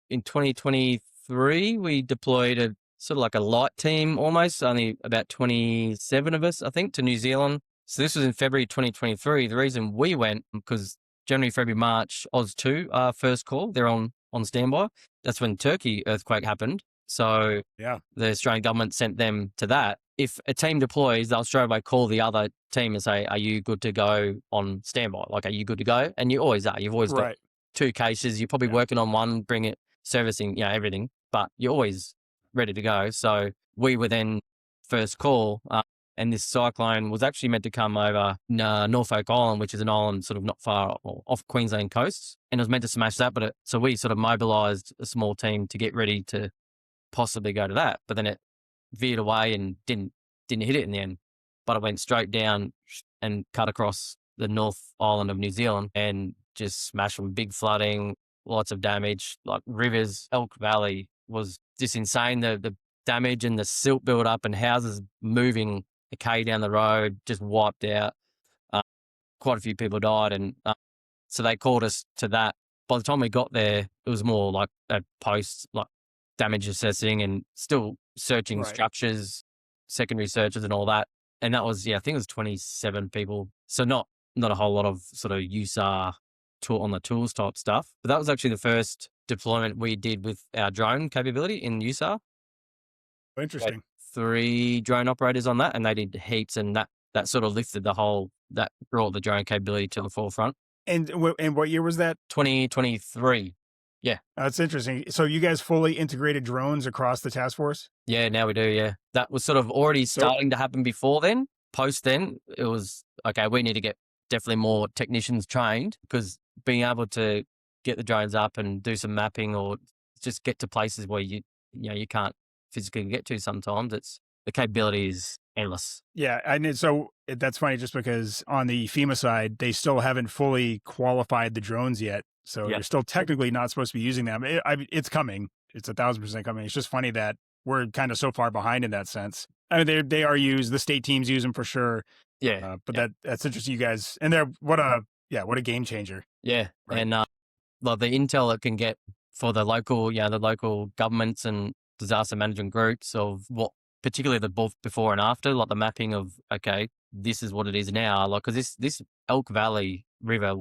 in 2023, 2023, we deployed a sort of like a light team almost, only about 27 of us, I think, to New Zealand. So this was in February 2023. The reason we went, because January, February, March, Oz 2, our first call, they're on standby. That's when Turkey earthquake happened. So Yeah. the Australian government sent them to that. If a team deploys, they'll straight away call the other team and say, are you good to go on standby? Like, are you good to go? And you always are. You've always got Right. 2 cases. You're probably working on one, bring it, servicing, everything, but you're always ready to go. So we were then first call, and this cyclone was actually meant to come over Norfolk Island, which is an island sort of not far off Queensland coast, and it was meant to smash that. So we sort of mobilised a small team to get ready to possibly go to that, but then it veered away and didn't hit it in the end. But it went straight down and cut across the North Island of New Zealand and just smashed with big flooding, lots of damage, like rivers. Elk Valley was just insane. The damage and the silt build up and houses moving a K down the road just wiped out. Quite a few people died, and so they called us to that. By the time we got there, it was more like a post, like damage assessing and still searching structures, secondary searches and all that. And that was, I think it was 27 people. So not a whole lot of sort of USAR tool on the tools type stuff. But that was actually the first deployment we did with our drone capability in USAR. Interesting. 3 drone operators on that, and they did heaps, and that sort of lifted that brought the drone capability to the forefront. And what year was that? 2023. Yeah. That's interesting. So you guys fully integrated drones across the task force? Yeah, now we do, yeah. That was sort of already starting to happen before then. Post then, it was, okay, we need to get definitely more technicians trained, because being able to get the drones up and do some mapping or just get to places where you can't physically get to sometimes, the capability is endless. Yeah, and so that's funny just because on the FEMA side, they still haven't fully qualified the drones yet. So you're still technically not supposed to be using them. It's coming. It's 1,000% coming. It's just funny that we're kind of so far behind in that sense. I mean, they are used. The state teams use them for sure. Yeah. But that's interesting, you guys. And they're what a game changer. Yeah. Right. And like the intel it can get for the local governments and disaster management groups of what, particularly the before and after, like the mapping of, okay, this is what it is now. Like, because this Elk Valley River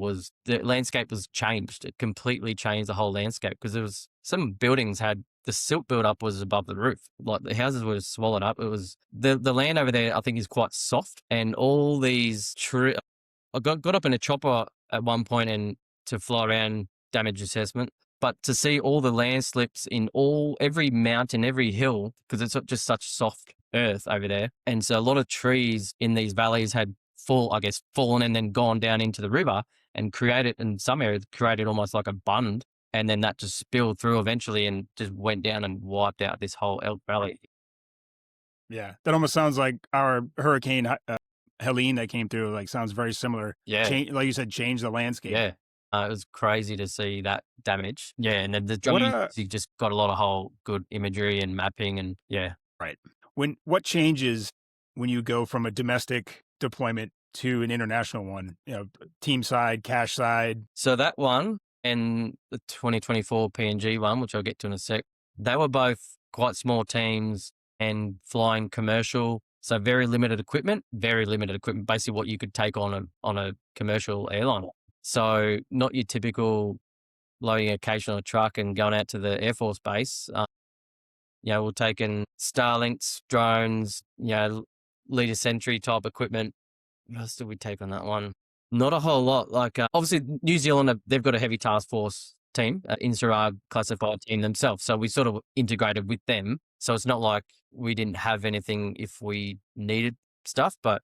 the landscape was changed. It completely changed the whole landscape, because there was some buildings had the silt buildup was above the roof. Like the houses were swallowed up. It was the land over there, I think, is quite soft, and all these I got up in a chopper at one point and to fly around damage assessment. But to see all the landslips in every mountain, every hill, because it's just such soft earth over there. And so a lot of trees in these valleys had fallen and then gone down into the river and in some areas, created almost like a bund. And then that just spilled through eventually and just went down and wiped out this whole Elk Valley. Yeah, that almost sounds like our Hurricane Helene that came through, like sounds very similar. Yeah. Like you said, change the landscape. Yeah. It was crazy to see that damage. Yeah, and then the drones, you just got a lot of whole good imagery and mapping, and Right. What changes when you go from a domestic deployment to an international one? Team side, cash side. So that one and the 2024 PNG one, which I'll get to in a sec, they were both quite small teams and flying commercial. So very limited equipment. Basically, what you could take on a commercial airline. So not your typical loading a case on a truck and going out to the Air Force base. We're taking Starlinks, drones, leader sentry type equipment. What else did we take on that one? Not a whole lot. Like obviously New Zealand, they've got a heavy task force team, USAR classified team themselves. So we sort of integrated with them. So it's not like we didn't have anything if we needed stuff, but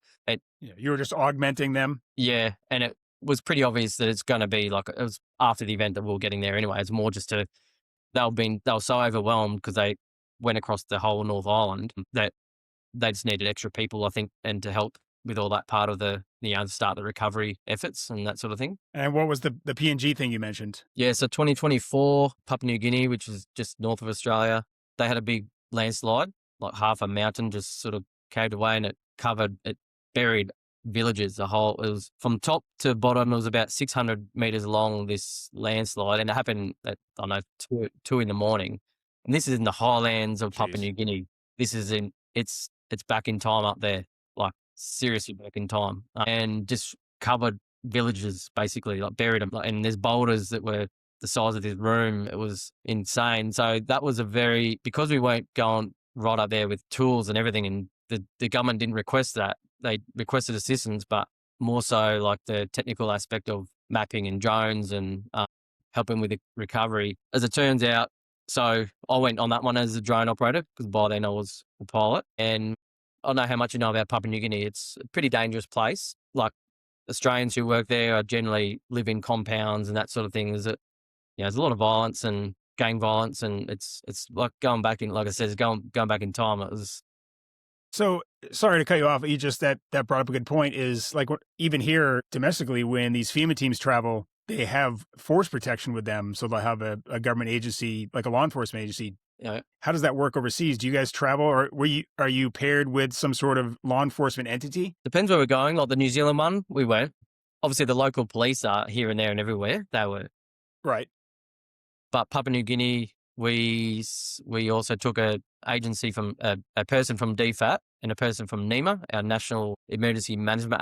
you were just augmenting them. Yeah, and it was pretty obvious that it's going to be like, it was after the event that we were getting there anyway. It's more just they were so overwhelmed because they went across the whole North Island that they just needed extra people, I think, and to help with all that part of the, start the recovery efforts and that sort of thing. And what was the PNG thing you mentioned? Yeah, so 2024, Papua New Guinea, which is just north of Australia, they had a big landslide, like half a mountain just sort of caved away, and it buried villages. It was from top to bottom. It was about 600 meters long, this landslide, and it happened at 2 in the morning. And this is in the highlands of Papua Jeez. New Guinea. This is it's back in time up there, like seriously back in time, and just covered villages basically, like buried them. And there's boulders that were the size of this room. It was insane. So that was because we weren't going right up there with tools and everything, and the government didn't request that. They requested assistance, but more so like the technical aspect of mapping and drones and helping with the recovery. As it turns out, so I went on that one as a drone operator because by then I was a pilot. And I don't know how much you know about Papua New Guinea. It's a pretty dangerous place. Like Australians who work there are generally live in compounds and that sort of thing. There's a lot of violence and gang violence, and it's like going back in, like I said, going back in time. It was. So sorry to cut you off. You just that brought up a good point. Is like even here domestically, when these FEMA teams travel, they have force protection with them, so they'll have a government agency, like a law enforcement agency. Yeah. How does that work overseas? Do you guys travel, or are you paired with some sort of law enforcement entity? Depends where we're going. Like the New Zealand one, we went. Obviously, the local police are here and there and everywhere. They were. Right. But Papua New Guinea, we also took a agency from a person from DFAT and a person from NEMA, our National Emergency Management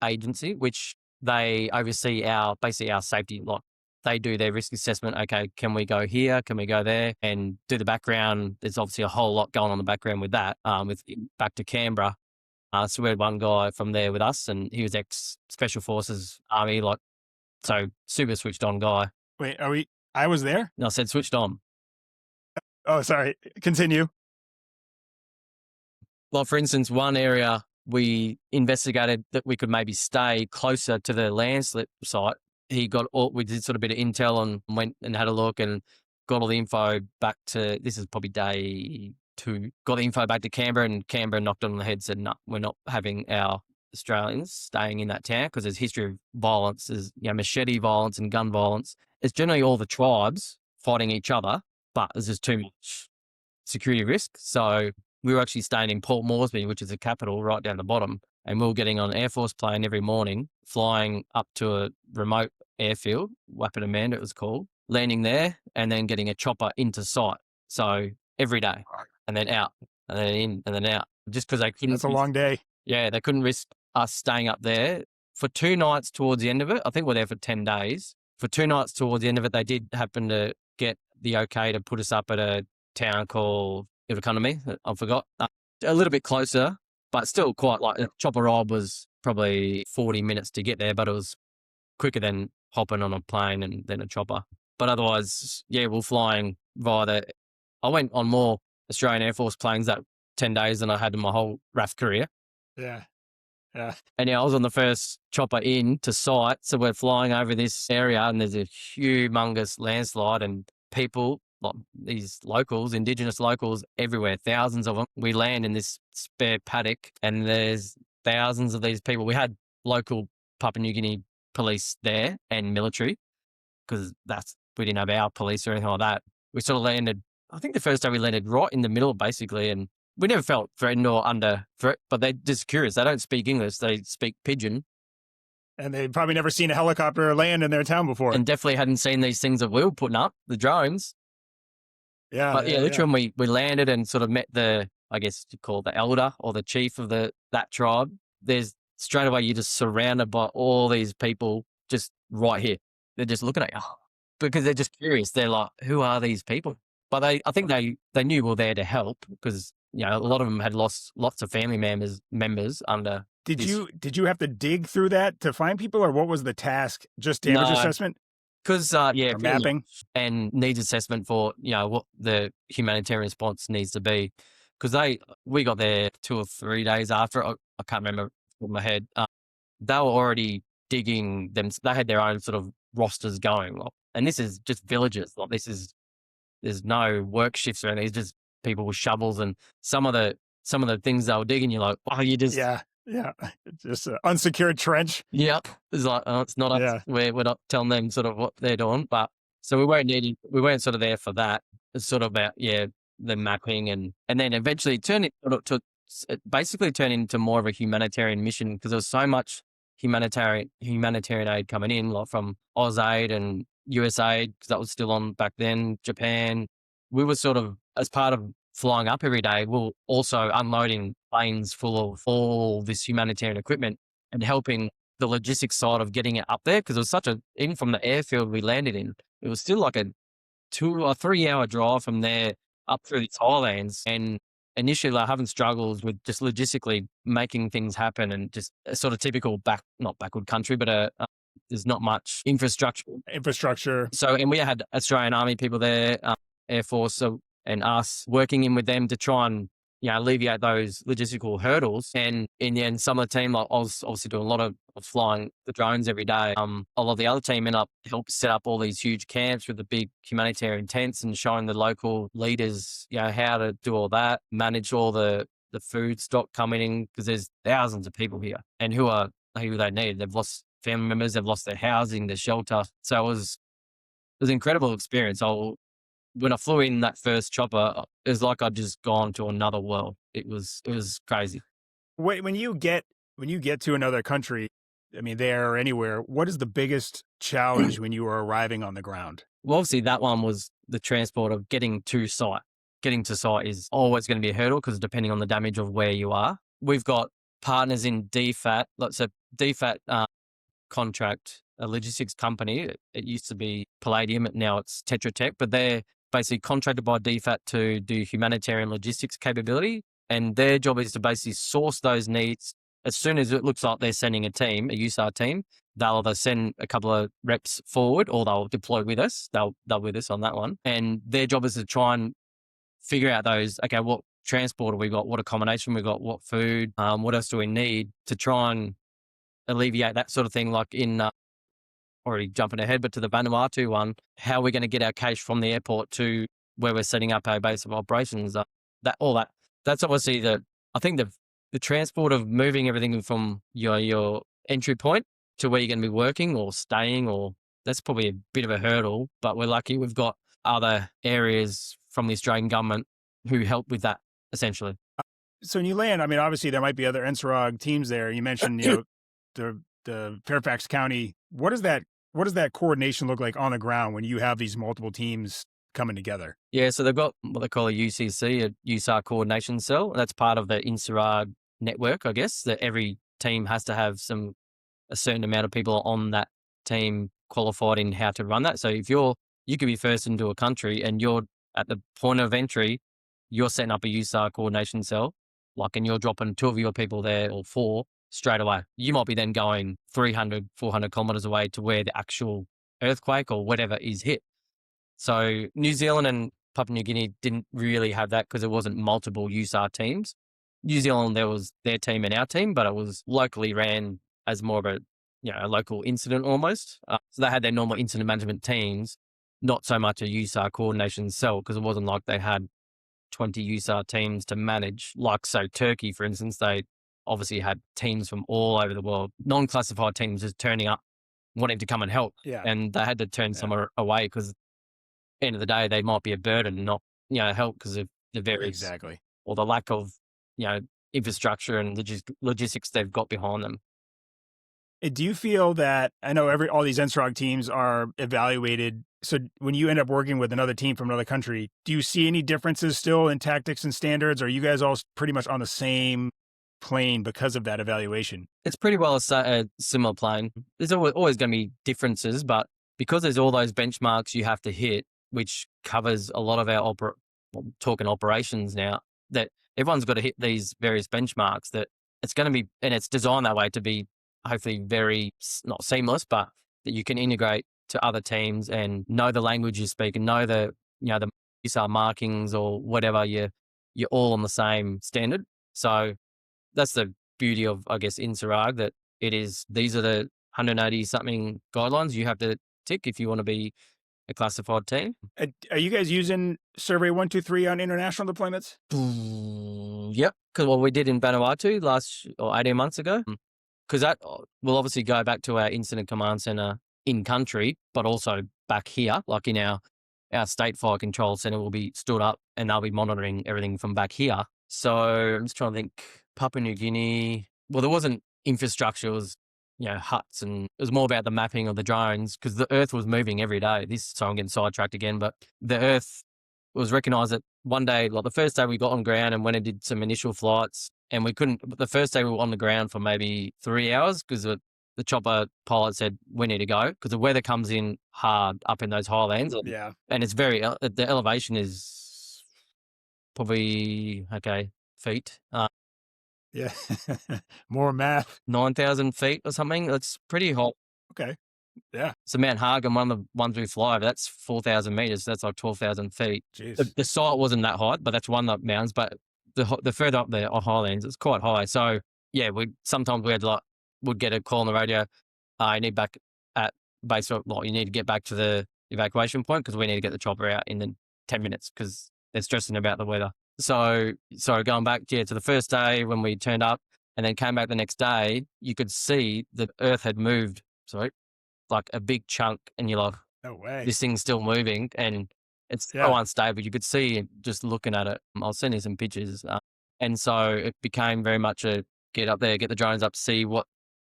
Agency, which they oversee basically our safety. Like they do their risk assessment. Okay, can we go here? Can we go there? And do the background. There's obviously a whole lot going on in the background with that. With back to Canberra. So we had one guy from there with us, and he was ex-Special Forces Army, like, so super switched on guy. Wait, I was there? No, I said switched on. Oh, sorry. Continue. Well, for instance, one area we investigated that we could maybe stay closer to the landslip site. We did sort of a bit of intel and went and had a look and got all the info back to, this is probably day 2, got the info back to Canberra, and Canberra knocked on the head, said, no, we're not having our Australians staying in that town because there's history of violence, there's machete violence and gun violence. It's generally all the tribes fighting each other, but there's just too much security risk. So we were actually staying in Port Moresby, which is the capital, right down the bottom. And we were getting on an Air Force plane every morning, flying up to a remote airfield, Wapiti Amanda it was called, landing there, and then getting a chopper into site. So every day, and then out, and then in, and then out. Just because they couldn't. That's a long day. Yeah, they couldn't risk us staying up there for 2 nights towards the end of it. I think we're there for 10 days. For 2 nights towards the end of it, they did happen to get the okay to put us up at a town called Economy. I forgot. A little bit closer, but still quite like a chopper ride was probably 40 minutes to get there, but it was quicker than hopping on a plane and then a chopper. But otherwise, yeah, we're flying I went on more Australian Air Force planes that 10 days than I had in my whole RAF career. Yeah. Yeah. And yeah, I was on the first chopper in to site. So we're flying over this area and there's a humongous landslide and people, like these locals, Indigenous locals everywhere, thousands of them. We land in this spare paddock and there's thousands of these people. We had local Papua New Guinea police there and military because we didn't have our police or anything like that. We sort of landed, I think the first day we landed right in the middle basically, and we never felt threatened or under threat, but they're just curious. They don't speak English. They speak Pidgin. And they've probably never seen a helicopter land in their town before. And definitely hadn't seen these things that we were putting up, the drones. Yeah. But yeah, literally we landed and sort of met I guess you call it the elder or the chief of that tribe. There's straight away, you're just surrounded by all these people just right here. They're just looking at you because they're just curious. They're like, who are these people? But I think they knew we were there to help because, a lot of them had lost lots of family members under. Did you have to dig through that to find people, or what was the task? Just damage assessment? Because mapping and needs assessment for what the humanitarian response needs to be. Because we got there 2 or 3 days after. I can't remember off the top of my head. They were already digging them. They had their own sort of rosters going, and this is just villages. There's no work shifts or anything. It's just people with shovels, and some of the things they were digging, you're like, oh, you just it's just an unsecured trench. Yep, it's like, oh, it's not us. We're not telling them sort of what they're doing, but so we weren't sort of there for that. It's sort of about the mapping and then eventually it basically turned into more of a humanitarian mission because there was so much humanitarian aid coming in, like from AusAid and USAid, because that was still on back then, Japan, we were sort of, as part of flying up every day, we're also unloading planes full of all this humanitarian equipment and helping the logistics side of getting it up there. Cause it was even from the airfield we landed in, it was still like a 2 or 3 hour drive from there up through the Thailands. And initially, like, having struggles with just logistically making things happen, and just a sort of typical not backward country, but there's not much infrastructure. Infrastructure. So, and we had Australian Army people there, Air Force, and us working in with them to try and, alleviate those logistical hurdles. And in the end, some of the team, like, I was obviously doing a lot of flying the drones every day. A lot of the other team helped set up all these huge camps with the big humanitarian tents and showing the local leaders, how to do all that, manage all the food stock coming in, because there's thousands of people here and who they need. They've lost family members, they've lost their housing, their shelter. So it was an incredible experience. When I flew in that first chopper, it was like I'd just gone to another world. It was crazy. Wait, when you get to another country, I mean, there or anywhere, what is the biggest challenge when you are arriving on the ground? Well, obviously that one was the transport of getting to site. Getting to site is always going to be a hurdle, because depending on the damage of where you are. We've got partners in DFAT. So DFAT contract, a logistics company. It used to be Palladium, now it's Tetra Tech, but they're basically contracted by DFAT to do humanitarian logistics capability. And their job is to basically source those needs. As soon as it looks like they're sending a team, a USAR team, they'll either send a couple of reps forward, or they'll deploy with us. They'll with us on that one. And their job is to try and figure out those, okay, what transport have we got? What accommodation we got? What food? What else do we need to try and alleviate that sort of thing? Like in, already jumping ahead, but to the Vanuatu one, how are we going to get our cash from the airport to where we're setting up our base of operations? That's obviously I think the transport of moving everything from your entry point to where you're going to be working or staying, or that's probably a bit of a hurdle, but we're lucky we've got other areas from the Australian government who help with that, essentially. So when you land, I mean, obviously there might be other NSROG teams there. You mentioned, the Fairfax County. What does that coordination look like on the ground when you have these multiple teams coming together? Yeah, so they've got what they call a UCC, a USAR coordination cell. That's part of the INSARAG network, I guess, that every team has to have a certain amount of people on that team qualified in how to run that. So if you could be first into a country and you're at the point of entry, you're setting up a USAR coordination cell, and you're dropping 2 of your people there, or 4, straight away. You might be then going 300, 400 kilometers away to where the actual earthquake or whatever is hit. So New Zealand and Papua New Guinea didn't really have that, because it wasn't multiple USAR teams. New Zealand, there was their team and our team, but it was locally ran as more of a local incident almost. So they had their normal incident management teams, not so much a USAR coordination cell, because it wasn't like they had 20 USAR teams to manage. Like, so Turkey, for instance, they obviously had teams from all over the world, non-classified teams just turning up, wanting to come and help. Yeah. And they had to turn some away, because at the end of the day, they might be a burden, not, help, because of the various, exactly, or the lack of, infrastructure and logistics they've got behind them. Do you feel that, I know all these NSROG teams are evaluated, so when you end up working with another team from another country, do you see any differences still in tactics and standards? Or are you guys all pretty much on the same plane because of that evaluation? It's pretty well a similar plane. There's always going to be differences, but because there's all those benchmarks you have to hit, which covers a lot of our talking operations now, that everyone's got to hit these various benchmarks, that it's going to be, and it's designed that way to be hopefully very, not seamless, but that you can integrate to other teams and know the language you speak and know the USAR markings or whatever. You're all on the same standard. So that's the beauty of, I guess, INSARAG, that these are the 180 something guidelines you have to tick if you want to be a classified team. Are you guys using Survey 123 on international deployments? Yep, because what we did in Vanuatu 18 months ago, because that will obviously go back to our incident command center in country, but also back here, like in our state fire control center will be stood up, and they'll be monitoring everything from back here. So I'm just trying to think. Papua New Guinea, well, there wasn't infrastructure, it was huts, and it was more about the mapping of the drones, because the earth was moving every day. So I'm getting sidetracked again, but the earth was recognised that one day, like the first day we got on ground and went and did some initial flights, and we couldn't. The first day we were on the ground for maybe 3 hours because the chopper pilot said we need to go because the weather comes in hard up in those highlands, Yeah. and it's the elevation is probably feet, Yeah. More math. 9,000 feet or something. It's pretty hot. Okay. Yeah. So Mount Hagen, one of the ones we fly over, that's 4,000 meters. That's like 12,000 feet. Jeez. The site wasn't that high, but that's one of the mountains. But the further up the highlands, it's quite high. So yeah, sometimes we had would get a call on the radio. I need back at base. Like you need to get back to the evacuation point because we need to get the chopper out in the 10 minutes because they're stressing about the weather. So going back to the first day when we turned up and then came back the next day, you could see the earth had moved. Sorry. Like a big chunk, and you're like, No way. this thing's still moving, and it's so unstable. You could see just looking at it. I'll send you some pictures. And so it became very much a get up there, get the drones up, see what,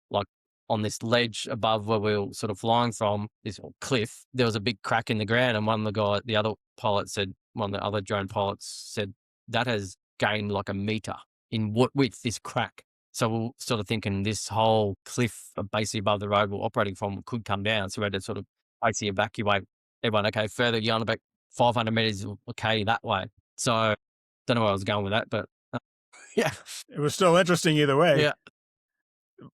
like on this ledge above where we were sort of flying from, this cliff, there was a big crack in the ground. And one of the other drone pilots said, that has gained like a meter in width, this crack. So we're sort of thinking this whole cliff basically above the road we're operating from could come down. So we had to sort of basically evacuate everyone. Okay, further, you're on about 500 meters, okay, that way. So don't know where I was going with that, but yeah. It was still interesting either way. Yeah.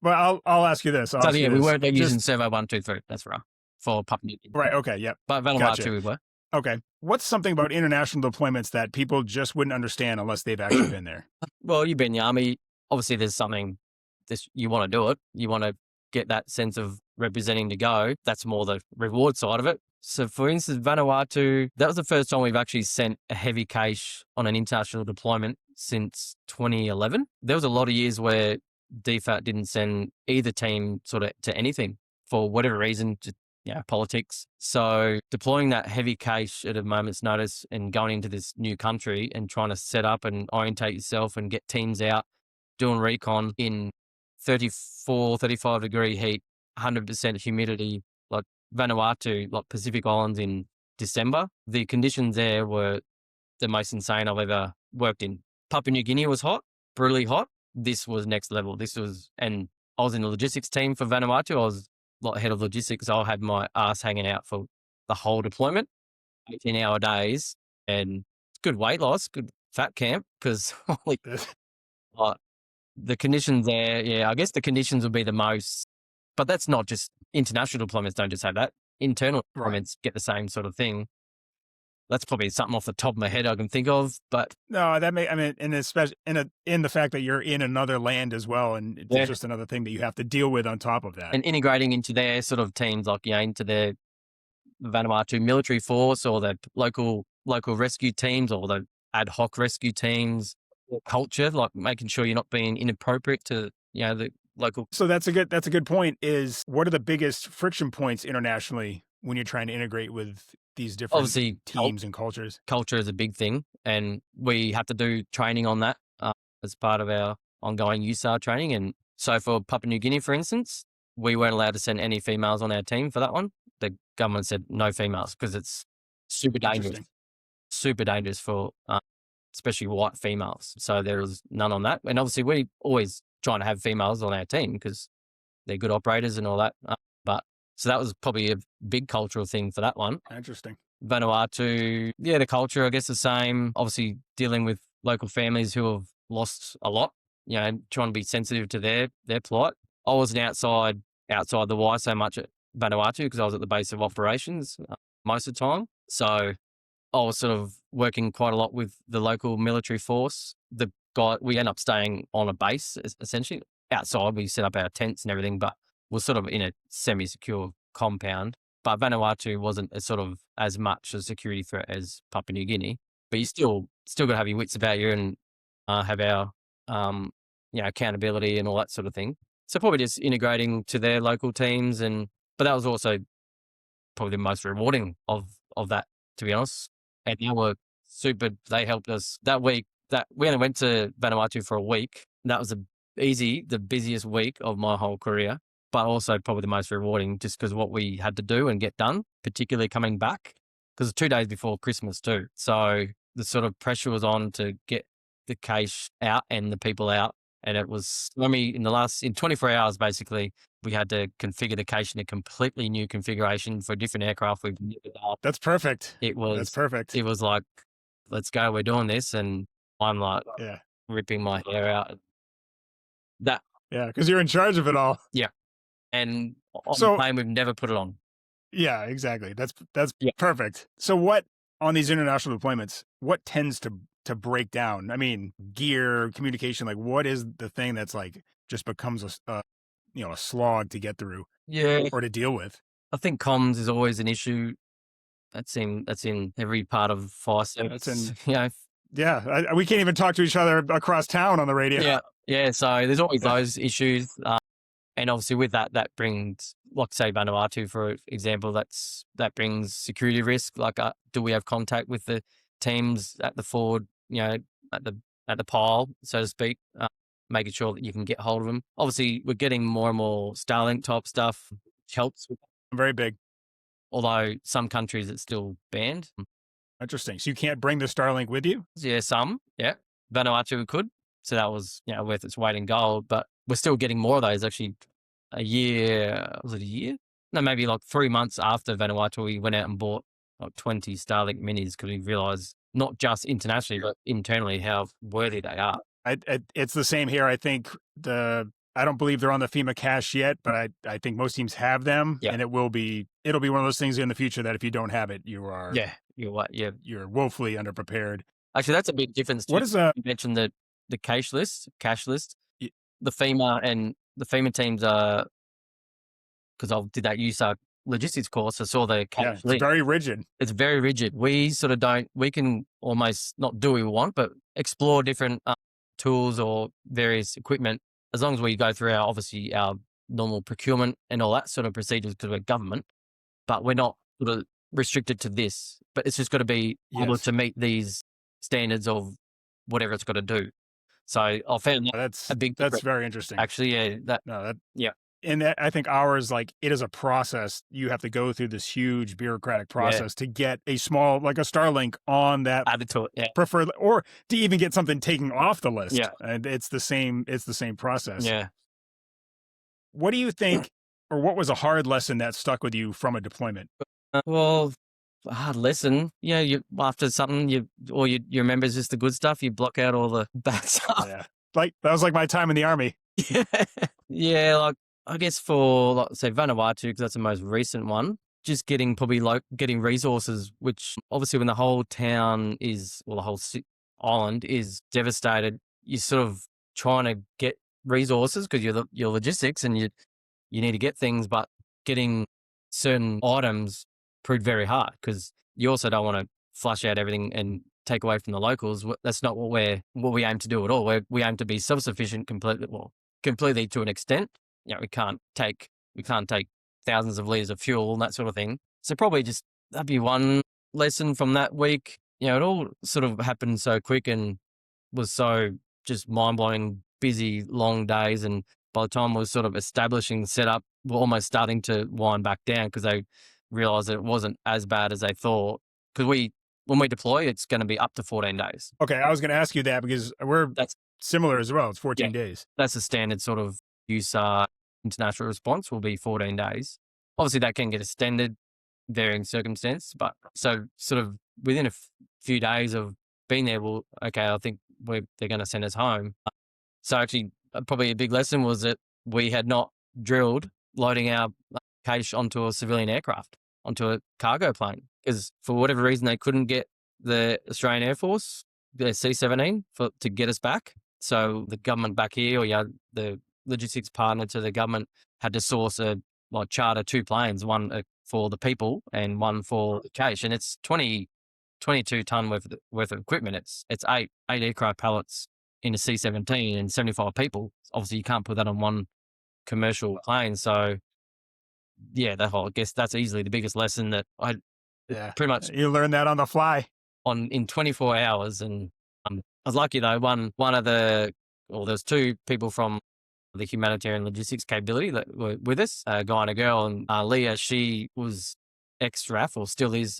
Well, I'll ask you this. So yeah, we weren't using Servo 123. That's right. For Papua New Guinea. Right. Okay. Yep. But Vanuatu we were. Okay. What's something about international deployments that people just wouldn't understand unless they've actually been there? Well, you've been in the Army. Obviously, there's something you want to do it. You want to get that sense of representing to go. That's more the reward side of it. So, for instance, Vanuatu, that was the first time we've actually sent a heavy cache on an international deployment since 2011. There was a lot of years where DFAT didn't send either team sort of to anything for whatever reason, politics. So deploying that heavy cache at a moment's notice and going into this new country and trying to set up and orientate yourself and get teams out, doing recon in 34, 35 degree heat, 100% humidity, like Vanuatu, like Pacific Islands in December. The conditions there were the most insane I've ever worked in. Papua New Guinea was hot, brutally hot. This was next level. And I was in the logistics team for Vanuatu. I was like head of logistics. I had my ass hanging out for the whole deployment, 18-hour days, and good weight loss, good fat camp because the conditions there, I guess the conditions would be the most, but that's not just international deployments don't just have that. Internal deployments get the same sort of thing. That's probably something off the top of my head I can think of, but no, and especially in the fact that you're in another land as well, and it's just another thing that you have to deal with on top of that. And integrating into their sort of teams, like into their Vanuatu military force or the local rescue teams or the ad hoc rescue teams, culture, like making sure you're not being inappropriate to the local. So that's a good point. Is what are the biggest friction points internationally when you're trying to integrate with these different obviously teams and cultures? Culture is a big thing, and we have to do training on that as part of our ongoing USAR training. And so for Papua New Guinea, for instance, we weren't allowed to send any females on our team for that one. The government said no females because it's super dangerous for especially white females. So there was none on that. And obviously we always trying to have females on our team because they're good operators and all that. So that was probably a big cultural thing for that one. Interesting. Vanuatu, the culture, I guess the same. Obviously dealing with local families who have lost a lot, trying to be sensitive to their plight. I wasn't outside the Y so much at Vanuatu because I was at the base of operations most of the time. So I was sort of working quite a lot with the local military force. We end up staying on a base, essentially. Outside, we set up our tents and everything, but we're sort of in a semi-secure compound. But Vanuatu wasn't as much a security threat as Papua New Guinea. But you still got to have your wits about you and have our accountability and all that sort of thing. So probably just integrating to their local teams, but that was also probably the most rewarding of that, to be honest. And they were super. They helped us that week. That we only went to Vanuatu for a week. That was the busiest week of my whole career, but also probably the most rewarding just because what we had to do and get done, particularly coming back. because it's 2 days before Christmas too. So the sort of pressure was on to get the cache out and the people out. And it was stormy in 24 hours, basically, we had to configure the cache in a completely new configuration for a different aircraft we've never done. That's perfect. It That's was, perfect. it was like, let's go, we're doing this. And I'm like Yeah. ripping my hair out. That, Yeah. Because you're in charge of it all. yeah. And on the So, plane, we've never put it on. yeah, exactly. That's Yeah. perfect. So what on these international deployments, what tends to break down? I mean, gear, communication, like what is the thing that's like just becomes a slog to get through Yeah. or to deal with? I think comms is always an issue. That's in every part of fire service. That's in- You know, Yeah, we can't even talk to each other across town on the radio. yeah, yeah. So there's always Yeah. those issues, and obviously with that brings, like say Vanuatu for example, that brings security risk. Like, do we have contact with the teams at the forward? At the pile, so to speak, making sure that you can get hold of them. Obviously, we're getting more and more Starlink type stuff, which helps. Very big. Although some countries it's still banned. Interesting. So you can't bring the Starlink with you? Yeah, some. Yeah. Vanuatu we could. So that was, worth its weight in gold. But we're still getting more of those. Actually, a year, was it a year? No, maybe like 3 months after Vanuatu, we went out and bought like 20 Starlink minis because we realized not just internationally, but internally how worthy they are. It's the same here. I think I don't believe they're on the FEMA cache yet, but I think most teams have them, Yeah. and it'll be one of those things in the future that if you don't have it, Yeah, you're what? Yeah. you're woefully underprepared. Actually, that's a big difference too. What is You mentioned the cache list. Y- The FEMA teams are, because I did that USAR logistics course. I saw the cache Yeah, it's list. very rigid. It's very rigid. We sort of we can almost not do what we want, but explore different tools or various equipment as long as we go through obviously our normal procurement and all that sort of procedures because we're government, but we're not sort of restricted to this, but it's just got to be able Yes. to meet these standards of whatever it's got to do. So I found that That's a big that's difference. very interesting. Actually, yeah. And I think ours, like, it is a process. You have to go through this huge bureaucratic process to get a small, like a Starlink on that Added to it. Yeah. preferred, or to even get something taken off the list. Yeah. And it's the same process. Yeah. What do you think, or what was a hard lesson that stuck with you from a deployment? Well, a hard lesson. Yeah, you after something, you remember just the good stuff. You block out all the bad stuff. Yeah. Like, that was like my time in the Army. Yeah, like I guess for like say Vanuatu, because that's the most recent one. Just getting getting resources, which obviously when the whole town the whole island is devastated, you're sort of trying to get resources because you're logistics and you need to get things, but getting certain items proved very hard because you also don't want to flush out everything and take away from the locals. That's not what we aim to do at all. We aim to be self-sufficient completely to an extent. We can't take thousands of liters of fuel and that sort of thing. So probably just that'd be one lesson from that week. It all sort of happened so quick and was so just mind-blowing, busy, long days. And by the time we were sort of establishing the setup, we're almost starting to wind back down because they realized that it wasn't as bad as they thought. Because when we deploy, it's going to be up to 14 days. Okay, I was going to ask you that because that's similar as well. It's 14 days. That's the standard sort of USAR international response will be 14 days. Obviously, that can get extended, varying circumstance. But so sort of within a few days of being there, I think they're going to send us home. So actually, probably a big lesson was that we had not drilled loading our cache onto a civilian aircraft, onto a cargo plane, because for whatever reason they couldn't get the Australian Air Force, the C-17, to get us back. So the government back here, or the logistics partner to the government, had to source charter 2 planes, one for the people and one for the cache, and it's 22 ton worth of equipment. It's eight aircraft pallets in a C-17 and 75 people. Obviously, you can't put that on one commercial plane. So, yeah, I guess that's easily the biggest lesson that I pretty much you learn that on the fly in 24 hours. And I was lucky though. There's 2 people from the humanitarian logistics capability that were with us, a guy and a girl, and Leah, she was ex-RAF or still is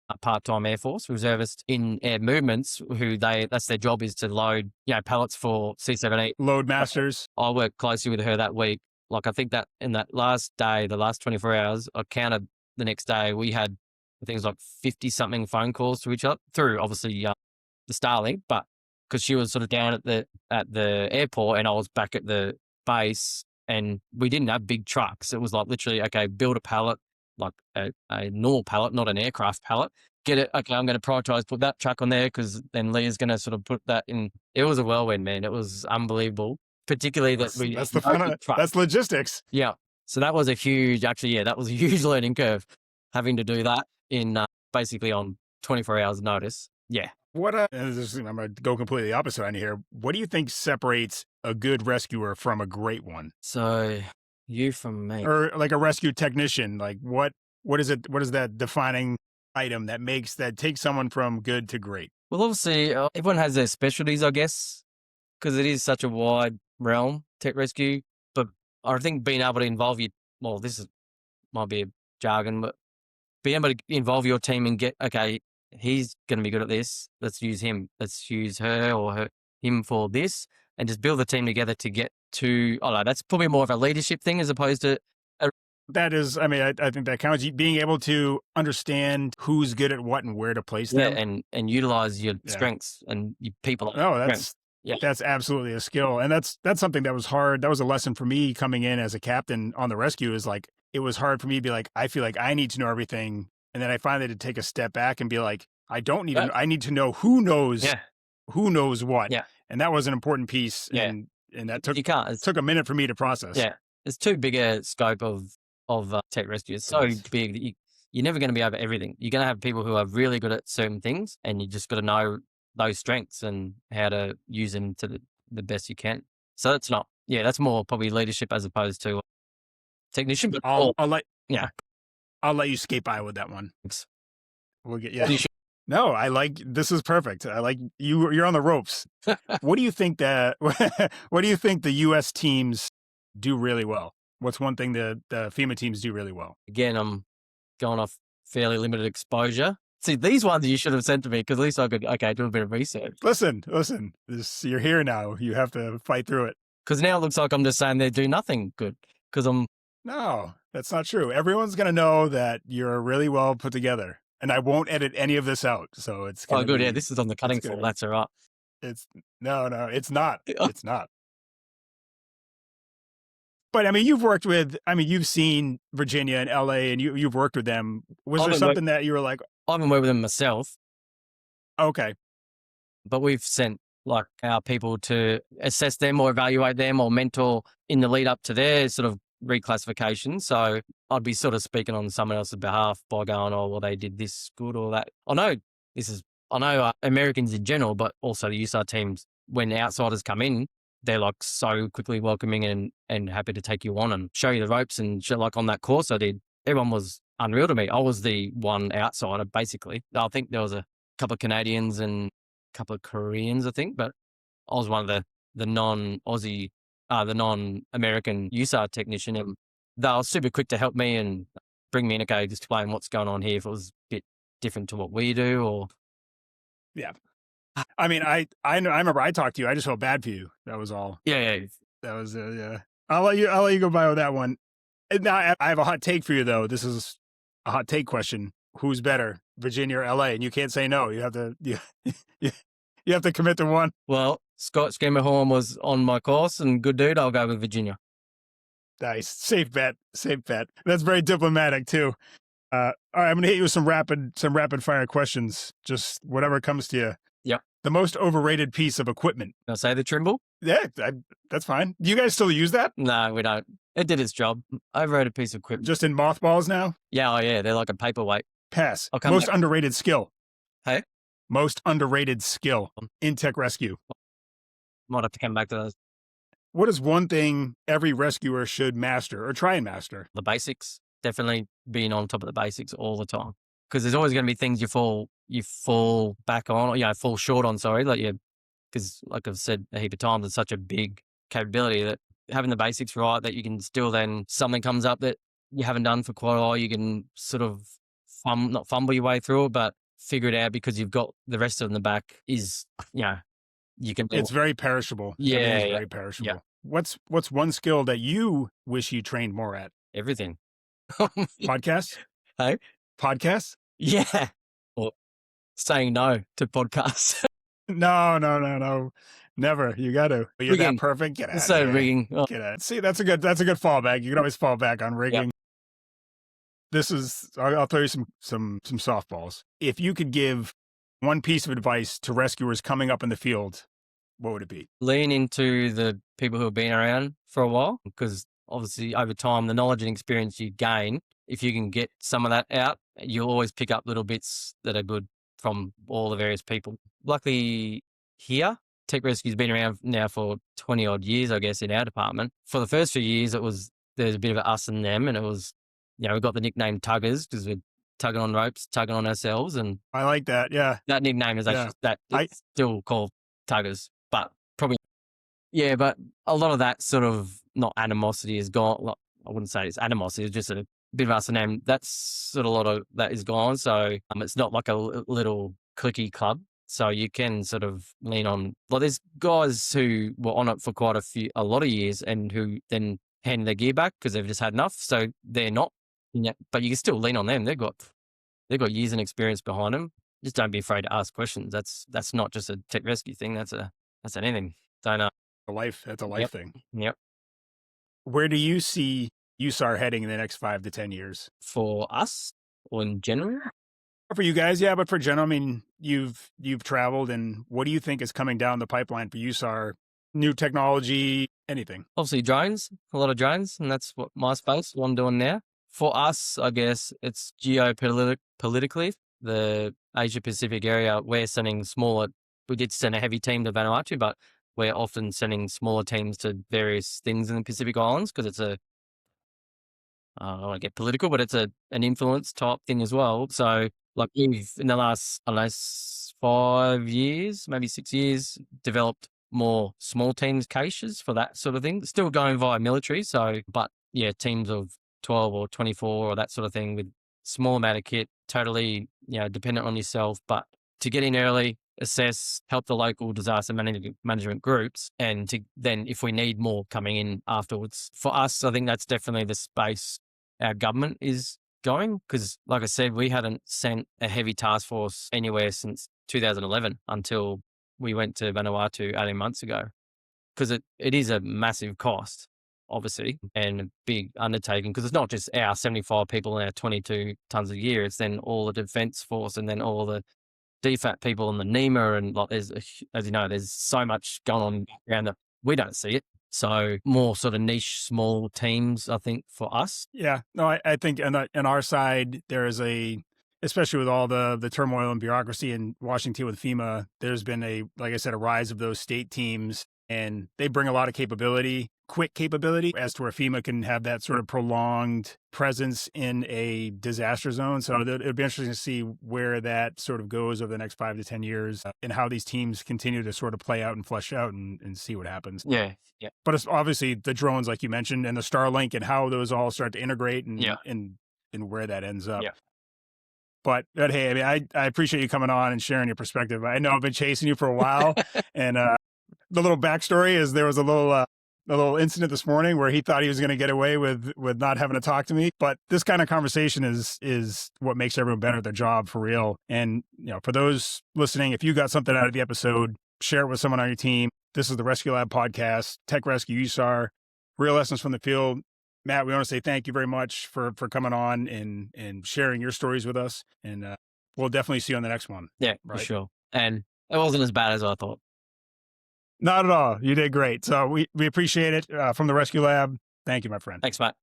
a part-time Air Force reservist in air movements that's their job, is to load, pallets for C-17. Load masters. I worked closely with her that week. Like, I think that in that last day, the last 24 hours, I counted the next day, we had, I think it was like 50 something phone calls to each other through obviously the Starlink, but because she was sort of down at the airport and I was back at the base, and we didn't have big trucks. It was like literally, okay, build a pallet, like a normal pallet, not an aircraft pallet. Get it. Okay, I'm going to prioritize, put that truck on there because then Leah's going to sort of put that in. It was a whirlwind, man. It was unbelievable, particularly that's the fun of it. That's logistics. Yeah. So that was a huge learning curve, having to do that in basically on 24 hours notice. Yeah. I'm going to go completely opposite on here. What do you think separates a good rescuer from a great one? So you from me, or like a rescue technician? Like what is it? What is that defining item that takes someone from good to great? Well, obviously, everyone has their specialties, I guess, because it is such a wide realm, tech rescue. But I think being able to involve might be a jargon, but being able to involve your team and get, okay, he's going to be good at this. Let's use him. Let's use her or him for this, and just build the team together to get to. Oh no, that's probably more of a leadership thing as opposed to. That is, I mean, I think that counts. Being able to understand who's good at what and where to place them, and utilize your strengths and your people. Oh, that's absolutely a skill, and that's something that was hard. That was a lesson for me coming in as a captain on the rescue. Is like it was hard for me to be like, I feel like I need to know everything, and then I finally had to take a step back and be like, I don't need to. I need to know who knows what. Yeah, and that was an important piece. Yeah. and that took a minute for me to process. Yeah, it's too big a scope of tech rescue. It's so big that you're never going to be over everything. You're going to have people who are really good at certain things, and you just got to know those strengths and how to use them to the best you can. So that's that's more probably leadership as opposed to technician. But I'll let you skate by with that one. Thanks. We'll get No, this is perfect. I like you're on the ropes. What do you think what do you think the U.S. teams do really well? What's one thing the FEMA teams do really well? Again, I'm going off fairly limited exposure. See, these ones you should have sent to me because at least I could, do a bit of research. Listen, you're here now. You have to fight through it. Because now it looks like I'm just saying they do nothing good because No, that's not true. Everyone's going to know that you're really well put together. And I won't edit any of this out. So it's going good. Yeah, this is on the cutting floor. That's all right. No, it's not. It's not. But I mean, you've seen Virginia and LA and you've worked with them. Was there something that you were like, I haven't worked with them myself. Okay. But we've sent like our people to assess them or evaluate them or mentor in the lead up to their sort of reclassification. So I'd be sort of speaking on someone else's behalf by going, oh, well, they did this good or that. I know Americans in general, but also the USAR teams, when outsiders come in, they're like so quickly welcoming and happy to take you on and show you the ropes. And like on that course I did, everyone was unreal to me. I was the one outsider, basically. I think there was a couple of Canadians and a couple of Koreans, I think, but I was one of the non-Aussie, the non-American USAR technician. And they were super quick to help me and bring me in, okay, just explain what's going on here if it was a bit different to what we do or... Yeah. I mean, I remember I talked to you. I just felt bad for you. That was all. Yeah. That was yeah. I'll let you go by with that one. And now I have a hot take for you though. This is a hot take question. Who's better, Virginia or LA? And you can't say no. You have to you have to commit to one. Well, Scott Schermerhorn was on my course and good dude. I'll go with Virginia. Nice. Safe bet. That's very diplomatic too. All right, I'm gonna hit you with some rapid fire questions. Just whatever comes to you. Yep. The most overrated piece of equipment. Can I say the Trimble? Yeah, that's fine. Do you guys still use that? No, we don't. It did its job. Overrated piece of equipment. Just in mothballs now? Yeah, they're like a paperweight. Pass. Most underrated skill. Hey? Most underrated skill in tech rescue. Might have to come back to those. What is one thing every rescuer should master or try and master? The basics. Definitely being on top of the basics all the time. Because there's always going to be things you fall back on, fall short on, because like I've said a heap of times, it's such a big capability that having the basics right, that you can still then, something comes up that you haven't done for quite a while, you can sort of not fumble your way through it, but figure it out because you've got the rest of it in the back is, you can do It's very perishable. Yeah, Everything's yeah, very perishable. What's one skill that you wish you trained more at? everything. Podcasts? Hey? Podcasts? Yeah. Or saying no to podcasts. No. Never. You got to. You're that Rigging. perfect. Get out So of here. rigging. Oh, Get out. See, that's a good fallback. You can always fall back on rigging. This is. I'll throw you some softballs. If you could give one piece of advice to rescuers coming up in the field, what would it be? lean into the people who have been around for a while, because obviously over time, the knowledge and experience you gain, if you can get some of that out, you'll always pick up little bits that are good from all the various people. Luckily here, Tech Rescue's been around now for 20 odd years, I guess, in our department. For the first few years, there's a bit of a us and them, and it was, we got the nickname Tuggers because we're tugging on ropes, tugging on ourselves, and I like that. Yeah. that nickname is actually it's still called Tuggers, but probably, but a lot of that sort of not animosity is gone. Well, I wouldn't say it's animosity, it's just a bit of us and them. That's sort of a lot of that is gone. So it's not like a little cliquey club. So you can sort of lean on, there's guys who were on it for a lot of years and who then hand their gear back because they've just had enough. So they're not, but you can still lean on them. They've got years and experience behind them. Just don't be afraid to ask questions. That's not just a tech rescue thing. That's anything. Don't know. That's a life thing. Yep. Where do you see USAR heading in the next 5 to 10 years? For us or in general? For you guys, yeah, but for general, I mean, you've traveled, and what do you think is coming down the pipeline for USAR? New technology, anything? Obviously drones, a lot of drones, and that's what my space, what I'm doing now. For us, I guess it's geopolitically, the Asia Pacific area, we're sending smaller, we did send a heavy team to Vanuatu, but we're often sending smaller teams to various things in the Pacific Islands because it's I don't want to get political, but it's an influence type thing as well. So like we've, in the last, 5 years, maybe 6 years, developed more small teams caches for that sort of thing. Still going via military. So, but yeah, teams of 12 or 24 or that sort of thing with small amount of kit, totally, dependent on yourself, but to get in early, assess, help the local disaster management groups, and to then, if we need more coming in afterwards. For us, I think that's definitely the space our government is going, because like I said, we hadn't sent a heavy task force anywhere since 2011 until we went to Vanuatu 18 months ago, because it is a massive cost, obviously, and a big undertaking, because it's not just our 75 people and our 22 tons a year, it's then all the defence force and then all the DFAT people and the NEMA, and there's, as you know, there's so much going on around that we don't see it. So more sort of niche, small teams, I think, for us. Yeah, no, I think on our side, there is especially with all the turmoil and bureaucracy in Washington with FEMA, there's been like I said, a rise of those state teams, and they bring a lot of quick capability, as to where FEMA can have that sort of prolonged presence in a disaster zone. So it'll be interesting to see where that sort of goes over the next 5 to 10 years, and how these teams continue to sort of play out and flesh out and see what happens. Yeah. But it's obviously the drones, like you mentioned, and the Starlink, and how those all start to integrate and where that ends up. Yeah. But hey, I mean, I appreciate you coming on and sharing your perspective. I know I've been chasing you for a while, and the little backstory is there was a little incident this morning where he thought he was going to get away with not having to talk to me. But this kind of conversation is what makes everyone better at their job, for real. And for those listening, if you got something out of the episode, share it with someone on your team. This is the Rescue Lab podcast, Tech Rescue USAR, real lessons from the field. Matt, we want to say thank you very much for coming on and sharing your stories with us. And we'll definitely see you on the next one. Yeah, right? For sure. And it wasn't as bad as I thought. Not at all. You did great. So we appreciate it from the Rescue Lab. Thank you, my friend. Thanks, Matt.